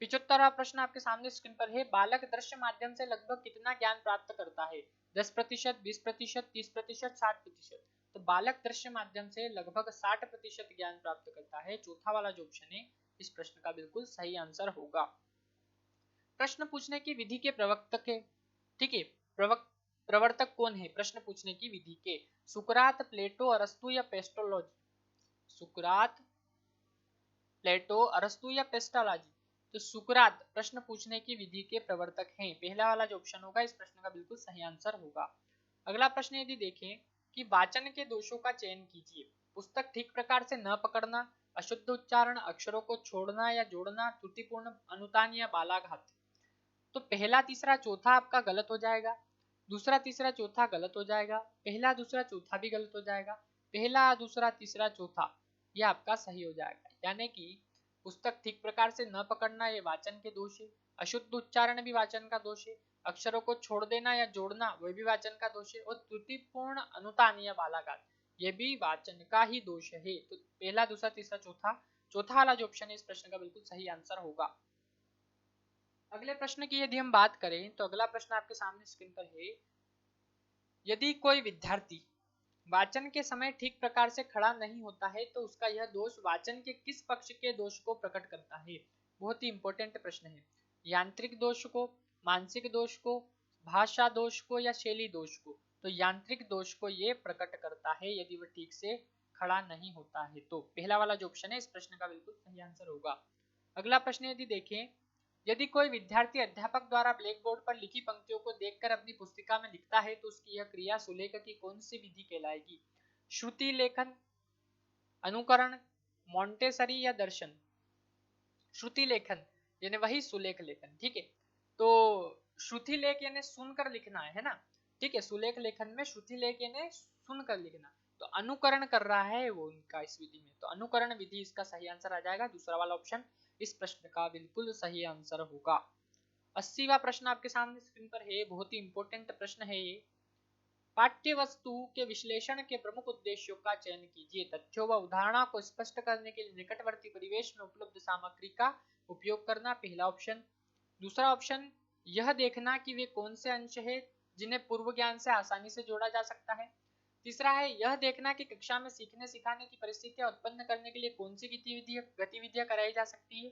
S1: 75वां प्रश्न आपके सामने स्क्रीन पर है। बालक दृश्य माध्यम से लगभग कितना ज्ञान प्राप्त करता है? 10%, 20%, 30%, 60%। तो बालक दृश्य माध्यम से लगभग 60% ज्ञान प्राप्त करता है। चौथा वाला जो ऑप्शन है इस प्रश्न का बिल्कुल सही आंसर होगा। प्रश्न पूछने की विधि के प्रवर्तक है, ठीक है, प्रवर्तक कौन है प्रश्न पूछने की विधि के? सुकरात, प्लेटो, अरस्तु या पेस्टोलॉजी? सुकरात, प्लेटो, अरस्तु या पेस्टोलॉजी? तो सुकरात प्रश्न पूछने की विधि के प्रवर्तक हैं। पहला वाला जो ऑप्शन होगा इस प्रश्न का बिल्कुल सही आंसर होगा। अगला प्रश्न यदि देखें कि वाचन के दोषों का चयन कीजिए। पुस्तक ठीक प्रकार से न पकड़ना, अशुद्ध उच्चारण, अक्षरों को छोड़ना या जोड़ना, त्रुटिपूर्ण अनुतान या बालाघात। तो पहला, तीसरा, चौथा आपका गलत हो जाएगा। दूसरा, तीसरा, चौथा गलत हो जाएगा। पहला, दूसरा, चौथा भी गलत हो जाएगा। पहला, दूसरा, तीसरा, चौथा ये आपका सही हो जाएगा। यानी कि पुस्तक ठीक प्रकार से न पकड़ना ये वाचन के दोष है, अशुद्ध उच्चारण भी वाचन का दोष है, अक्षरों को छोड़ देना या जोड़ना वह भी वाचन का दोष है, और त्रुटिपूर्ण अनुतान या बालाघात ये भी वाचन का ही दोष है। तो पहला, दूसरा, तीसरा, चौथा, चौथा वाला जो ऑप्शन है इस प्रश्न का बिल्कुल सही आंसर होगा। अगले प्रश्न की यदि हम बात करें तो अगला प्रश्न आपके सामने स्क्रीन पर है। यदि कोई विद्यार्थी वाचन के समय ठीक प्रकार से खड़ा नहीं होता है तो उसका यह दोष वाचन के किस पक्ष के दोष को प्रकट करता है? बहुत ही इंपॉर्टेंट प्रश्न है। यांत्रिक दोष को, मानसिक दोष को, भाषा दोष को या शैली दोष को? तो यांत्रिक दोष को ये प्रकट करता है यदि वह ठीक से खड़ा नहीं होता है। तो पहला वाला जो ऑप्शन है इस प्रश्न का बिल्कुल सही आंसर होगा। अगला प्रश्न यदि देखें, यदि कोई विद्यार्थी अध्यापक द्वारा ब्लैक बोर्ड पर लिखी पंक्तियों को देखकर अपनी पुस्तिका में लिखता है तो उसकी यह क्रिया सुलेख की कौन सी विधि कहलाएगी? श्रुति लेखन, अनुकरण, मोंटेसरी या दर्शन? श्रुति लेखन यानी वही सुलेख लेखन, ठीक है। तो श्रुति लेख यानी सुनकर लिखना है ना, ठीक है। सुलेख लेखन में श्रुति लेख यानी सुनकर लिखना, तो अनुकरण कर रहा है वो उनका इस विधि में, तो अनुकरण विधि इसका सही आंसर आ जाएगा। दूसरा वाला ऑप्शन इस प्रश्न का बिल्कुल सही आंसर होगा। 80वां प्रश्न आपके सामने स्क्रीन पर है। बहुत ही इंपॉर्टेंट प्रश्न है ये। पाठ्य वस्तु के विश्लेषण के प्रमुख उद्देश्यों का चयन कीजिए। तथ्यों व उदाहरणों को स्पष्ट करने के लिए निकटवर्ती परिवेश में उपलब्ध सामग्री का उपयोग करना, पहला ऑप्शन। दूसरा ऑप्शन, यह देखना कि वे कौन से अंश है जिन्हें पूर्व ज्ञान से आसानी से जोड़ा जा सकता है। तीसरा है यह देखना कि कक्षा में सीखने सिखाने की परिस्थितियां उत्पन्न करने के लिए कौन सी गतिविधियां कराई जा सकती है।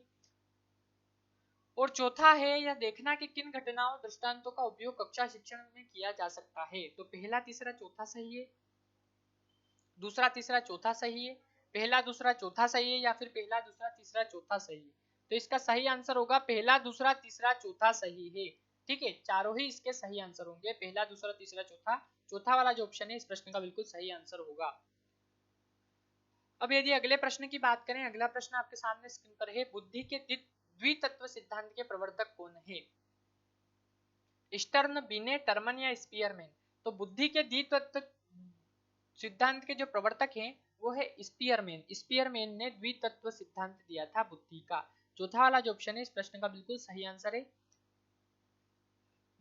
S1: और चौथा है यह देखना कि किन घटनाओं दृष्टांतों का उपयोग कक्षा शिक्षण में किया जा सकता है। तो पहला, तीसरा, चौथा सही है, दूसरा, तीसरा, चौथा सही है, पहला, दूसरा, चौथा सही है, या फिर पहला, दूसरा, तीसरा, चौथा सही है? तो इसका सही आंसर होगा पहला, दूसरा, तीसरा, चौथा सही है, ठीक है। चारों ही इसके सही आंसर होंगे, पहला, दूसरा, तीसरा, चौथा। चौथा वाला जो ऑप्शन है इस प्रश्न का बिल्कुल सही आंसर होगा। अब यदि अगले प्रश्न की बात करें, अगला प्रश्न आपके सामने स्क्रीन पर है। बुद्धि के द्वितत्व सिद्धांत के प्रवर्तक कौन है? स्टर्न, बिने, टर्मन या स्पीयरमैन? तो बुद्धि के द्वितत्व सिद्धांत के जो प्रवर्तक हैं वो है स्पीयरमैन। स्पीयरमैन ने द्वितत्व सिद्धांत दिया था बुद्धि का। चौथा वाला जो ऑप्शन है इस प्रश्न का बिल्कुल सही आंसर है।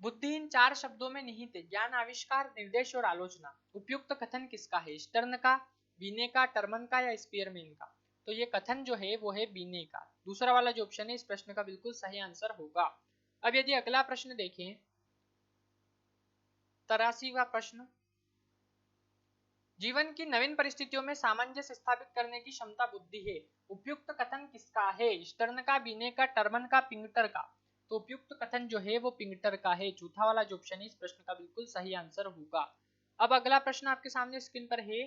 S1: बुद्धि इन चार शब्दों में निहित है। ज्ञान, आविष्कार, निर्देश और आलोचना। उपयुक्त कथन किसका है? स्टर्न का, बीने का, टर्मन का या स्पीयरमैन का? तो ये कथन जो है वो है बीने का। दूसरा वाला जो ऑप्शन है इस प्रश्न का बिल्कुल सही आंसर होगा। अब यदि अगला प्रश्न देखें, 83वां प्रश्न, जीवन की नवीन परिस्थितियों में सामंजस्य स्थापित करने की क्षमता बुद्धि है। उपयुक्त कथन किसका है? स्टर्न का, बीने का, टर्मन का, पिंगटर का? तो उपयुक्त कथन जो है वो पिंगटर का है। चौथा वाला जो ऑप्शन है इस प्रश्न का बिल्कुल सही आंसर होगा। अब अगला प्रश्न आपके सामने स्क्रीन पर है।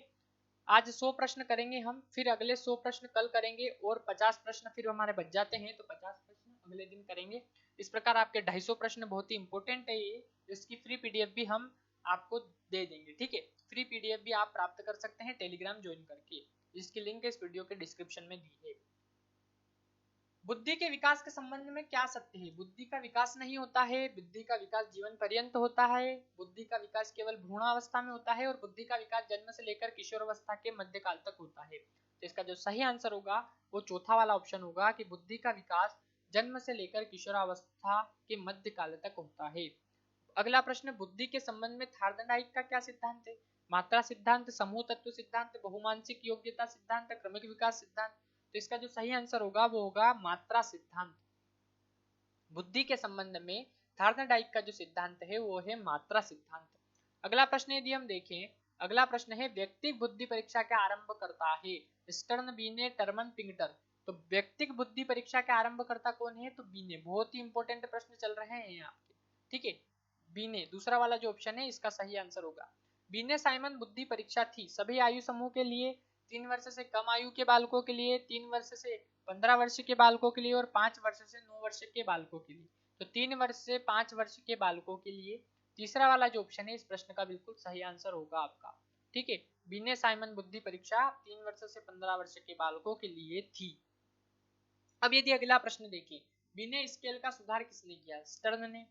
S1: आज 100 प्रश्न करेंगे हम, फिर अगले 100 प्रश्न कल करेंगे और 50 प्रश्न फिर हमारे बच जाते हैं, तो 50 प्रश्न अगले दिन करेंगे। इस प्रकार आपके 250 प्रश्न बहुत ही इंपॉर्टेंट है ये, इसकी फ्री पीडीएफ भी हम आपको दे देंगे, ठीक है। फ्री पीडीएफ भी आप प्राप्त कर सकते हैं टेलीग्राम ज्वाइन करके, इसकी लिंक इस वीडियो के डिस्क्रिप्शन में दी है। बुद्धि के विकास के संबंध में क्या सत्य है? बुद्धि का विकास नहीं होता है, बुद्धि का विकास जीवन पर्यंत होता है, बुद्धि का विकास केवल भ्रूणावस्था में होता है और बुद्धि का विकास जन्म से लेकर किशोरावस्था के मध्यकाल तक होता है। तो इसका जो सही आंसर होगा वो चौथा वाला ऑप्शन होगा कि बुद्धि का विकास जन्म से लेकर किशोरावस्था के मध्यकाल तक होता है। अगला प्रश्न, बुद्धि के संबंध में थार्डनाइट का क्या सिद्धांत है? मात्रा सिद्धांत, समूह तत्व सिद्धांत, बहुमानसिक योग्यता सिद्धांत, क्रमिक विकास सिद्धांत। तो इसका जो सही आंसर होगा वो होगा मात्रा सिद्धांत। बुद्धि के संबंध में थार्डनाइट का जो सिद्धांत है वो है मात्रा सिद्धांत। अगला प्रश्न यदि हम देखें, अगला प्रश्न है व्यक्तिक बुद्धि परीक्षा का आरंभ करता है? स्टर्न, बीने, टर्मन, पिंगटर। तो व्यक्तिक बुद्धि परीक्षा का आरंभ करता कौन है? तो बीने। बहुत ही इंपॉर्टेंट प्रश्न चल रहे हैं यहाँ आपके, ठीक है। बीने, दूसरा वाला जो ऑप्शन है इसका सही आंसर होगा। बीने साइमन बुद्धि परीक्षा थी सभी आयु समूह के लिए, 3 वर्ष से कम आयु के बालकों के लिए, 3 वर्ष से 15 वर्ष के बालकों के लिए और 5 वर्ष से 9 वर्ष के बालकों के लिए। तो 3 वर्ष से 5 वर्ष के बालकों के लिए तीसरा वाला जो ऑप्शन है इस प्रश्न का बिल्कुल सही आंसर होगा आपका, ठीक है। बीने साइमन बुद्धि परीक्षा 3 वर्ष से 15 वर्ष के बालकों के लिए थी। अब यदि अगला प्रश्न देखिए, बीने स्केल का सुधार किसने किया? स्टर्न ने,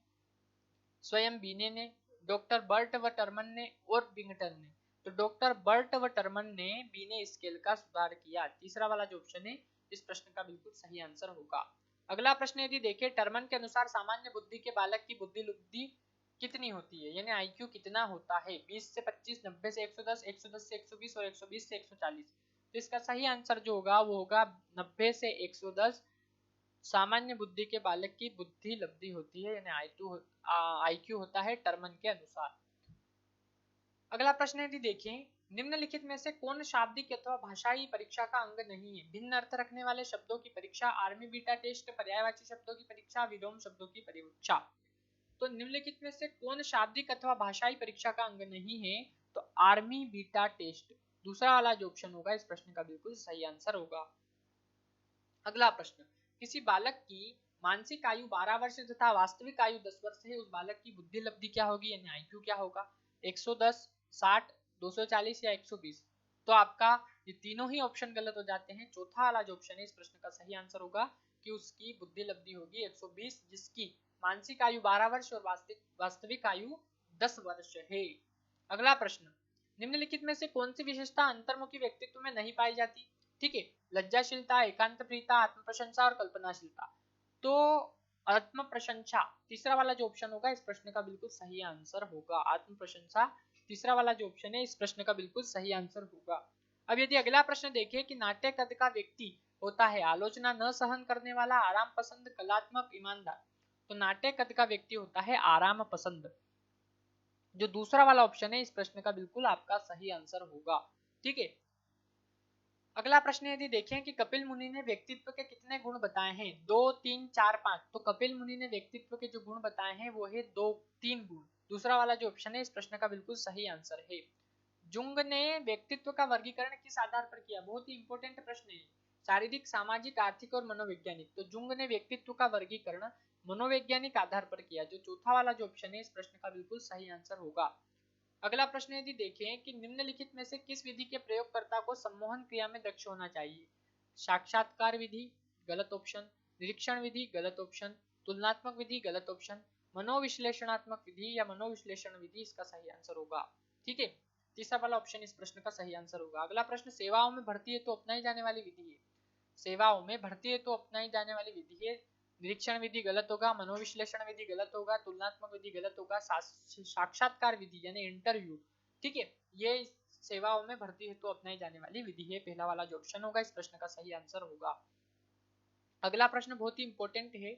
S1: स्वयं बीने ने, डॉक्टर बर्ट व टर्मन ने और बिंगटन ने। तो डॉक्टर बर्ट व टर्मन ने बीने स्केल का सुधार किया। तीसरा वाला जो ऑप्शन है इस प्रश्न का बिल्कुल सही आंसर होगा। अगला प्रश्न यदि देखें, टर्मन के अनुसार सामान्य बुद्धि के बालक की बुद्धि लब्धि कितनी होती है, यानी आईक्यू कितना होता है? 20 से 25, 90 से 110, 110 से 120 और 120 से 140। तो इसका सही आंसर जो होगा वो होगा 90 से 110 सामान्य बुद्धि के बालक की बुद्धि लब्धि होती है, यानी आईक्यू होता है टर्मन के अनुसार। अगला प्रश्न यदि देखें, निम्नलिखित में से कौन शाब्दिक अथवा भाषाई परीक्षा का अंग नहीं है? भिन्न अर्थ रखने वाले शब्दों की परीक्षा, आर्मी बीटा टेस्ट, पर्यायवाची शब्दों की परीक्षा, विलोम शब्दों की परीक्षा। तो निम्नलिखित में से कौन शाब्दिक अथवा भाषाई परीक्षा का अंग नहीं है? तो आर्मी बीटा टेस्ट, दूसरा वाला जो ऑप्शन होगा इस प्रश्न का बिल्कुल सही आंसर होगा। अगला प्रश्न, किसी बालक की मानसिक आयु 12 वर्ष तथा वास्तविक आयु 10 वर्ष है, उस बालक की बुद्धि लब्धि क्या होगी, यानी आईक्यू क्या होगा? 110, 60, 240 या 120। तो आपका ये तीनों ही ऑप्शन गलत हो जाते हैं। चौथा वाला जो ऑप्शन है इस प्रश्न का सही आंसर होगा कि उसकी बुद्धि लब्धि होगी 120, जिसकी मानसिक आयु 12 वर्ष और वास्तविक आयु 10 वर्ष है। अगला प्रश्न, निम्नलिखित में से कौन सी विशेषता अंतर्मुखी व्यक्तित्व में नहीं पाई जाती? ठीक है, लज्जाशीलता, एकांत प्रियता, आत्म प्रशंसा और कल्पनाशीलता। तो आत्म प्रशंसा तीसरा वाला जो ऑप्शन होगा इस प्रश्न का बिल्कुल सही आंसर होगा। आत्म प्रशंसा तीसरा वाला जो ऑप्शन है इस प्रश्न का बिल्कुल सही आंसर होगा। अब यदि अगला प्रश्न देखिए कि नाट्य कद का व्यक्ति होता है आलोचना न सहन करने वाला, आराम पसंद, कलात्मक, ईमानदार। तो नाट्य कद का व्यक्ति होता है आराम पसंद, जो दूसरा वाला ऑप्शन है इस प्रश्न का बिल्कुल आपका सही आंसर होगा, ठीक है। अगला प्रश्न यदि देखें कि कपिल मुनि ने व्यक्तित्व के कितने गुण बताए हैं? 2, 3, 4, 5। तो कपिल मुनि ने व्यक्तित्व के जो गुण बताए हैं वो है 2, 3 गुण। दूसरा वाला जो ऑप्शन है इस प्रश्न का बिल्कुल सही आंसर है। जुंग ने व्यक्तित्व का वर्गीकरण किस आधार पर किया? बहुत ही इंपॉर्टेंट प्रश्न है। शारीरिक, सामाजिक, आर्थिक और मनोवैज्ञानिक। तो जुंग ने व्यक्तित्व का वर्गीकरण मनोवैज्ञानिक आधार पर किया, जो चौथा वाला जो ऑप्शन है इस प्रश्न का बिल्कुल सही आंसर होगा। अगला प्रश्न यदि देखें कि निम्नलिखित में से किस विधि के प्रयोगकर्ता को सम्मोहन क्रिया में दक्ष होना चाहिए? साक्षात्कार विधि, गलत ऑप्शन। निरीक्षण विधि, गलत ऑप्शन। तुलनात्मक विधि, गलत ऑप्शन। मनोविश्लेषणात्मक विधि या मनोविश्लेषण विधि इसका सही आंसर होगा, ठीक है। तीसरा वाला ऑप्शन इस प्रश्न का सही आंसर होगा। अगला प्रश्न, सेवाओं में भर्ती है तो अपनाई जाने वाली विधि है। सेवाओं में भर्ती है तो अपनाई जाने वाली विधि है। निरीक्षण विधि गलत होगा, मनोविश्लेषण विधि गलत होगा, तुलनात्मक विधि गलत होगा, साक्षात्कार विधि यानी इंटरव्यू, ठीक है, ये सेवाओं में भर्ती हेतु अपनाई जाने वाली विधि है। पहला वाला जो ऑप्शन होगा इस प्रश्न का सही आंसर होगा। अगला प्रश्न बहुत ही इंपॉर्टेंट है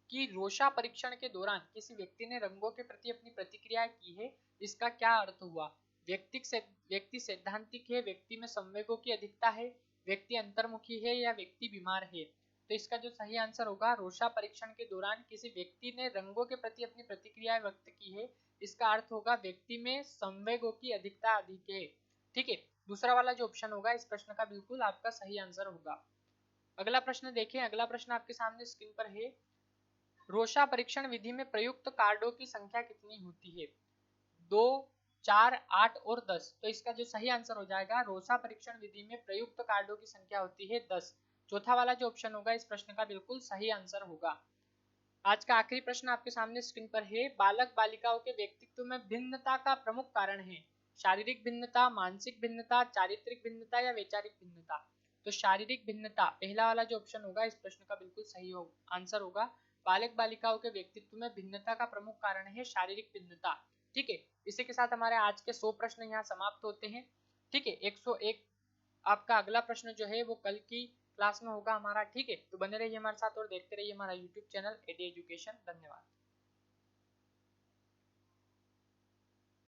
S1: कि रोशा परीक्षण के दौरान किसी व्यक्ति ने रंगों के प्रति अपनी प्रतिक्रिया की है, इसका क्या अर्थ हुआ? व्यक्ति सैद्धांतिक है, व्यक्ति में संवेगों की अधिकता है, व्यक्ति अंतर्मुखी है या व्यक्ति बीमार है। तो इसका जो सही आंसर होगा, रोशा परीक्षण के दौरान किसी व्यक्ति ने रंगों के प्रति अपनी प्रतिक्रिया व्यक्त की है, इसका अर्थ होगा व्यक्ति में संवेगों की अधिकता अधिक है, ठीक है। दूसरा वाला जो ऑप्शन होगा इस प्रश्न का बिल्कुल आपका सही आंसर होगा। अगला प्रश्न देखें, अगला प्रश्न आपके सामने स्क्रीन पर है। रोशा परीक्षण विधि में प्रयुक्त कार्डों की संख्या कितनी होती है? 2, 4, 8 और 10। तो इसका जो सही आंसर हो जाएगा, रोशा परीक्षण विधि में प्रयुक्त कार्डों की संख्या होती है 10। चौथा वाला जो ऑप्शन होगा इस प्रश्न का बिल्कुल सही आंसर होगा। आज का आखिरी प्रश्न आपके सामने स्क्रीन पर है। बालक बालिकाओं के व्यक्तित्व में भिन्नता का प्रमुख कारण है शारीरिक भिन्नता, मानसिक भिन्नता, चारित्रिक भिन्नता या वैचारिक भिन्नता। तो शारीरिक भिन्नता पहला वाला जो ऑप्शन होगा इस प्रश्न का बिल्कुल सही आंसर होगा। बालक बालिकाओं के व्यक्तित्व में भिन्नता का प्रमुख कारण है शारीरिक भिन्नता। ठीक है, इसी के साथ हमारे आज के 100 प्रश्न यहाँ समाप्त होते हैं। ठीक है, 101 आपका अगला प्रश्न जो है वो कल की क्लास में होगा हमारा। ठीक है, तो बने रहिए हमारे साथ और देखते रहिए हमारा यूट्यूब चैनल एडी एजुकेशन। धन्यवाद।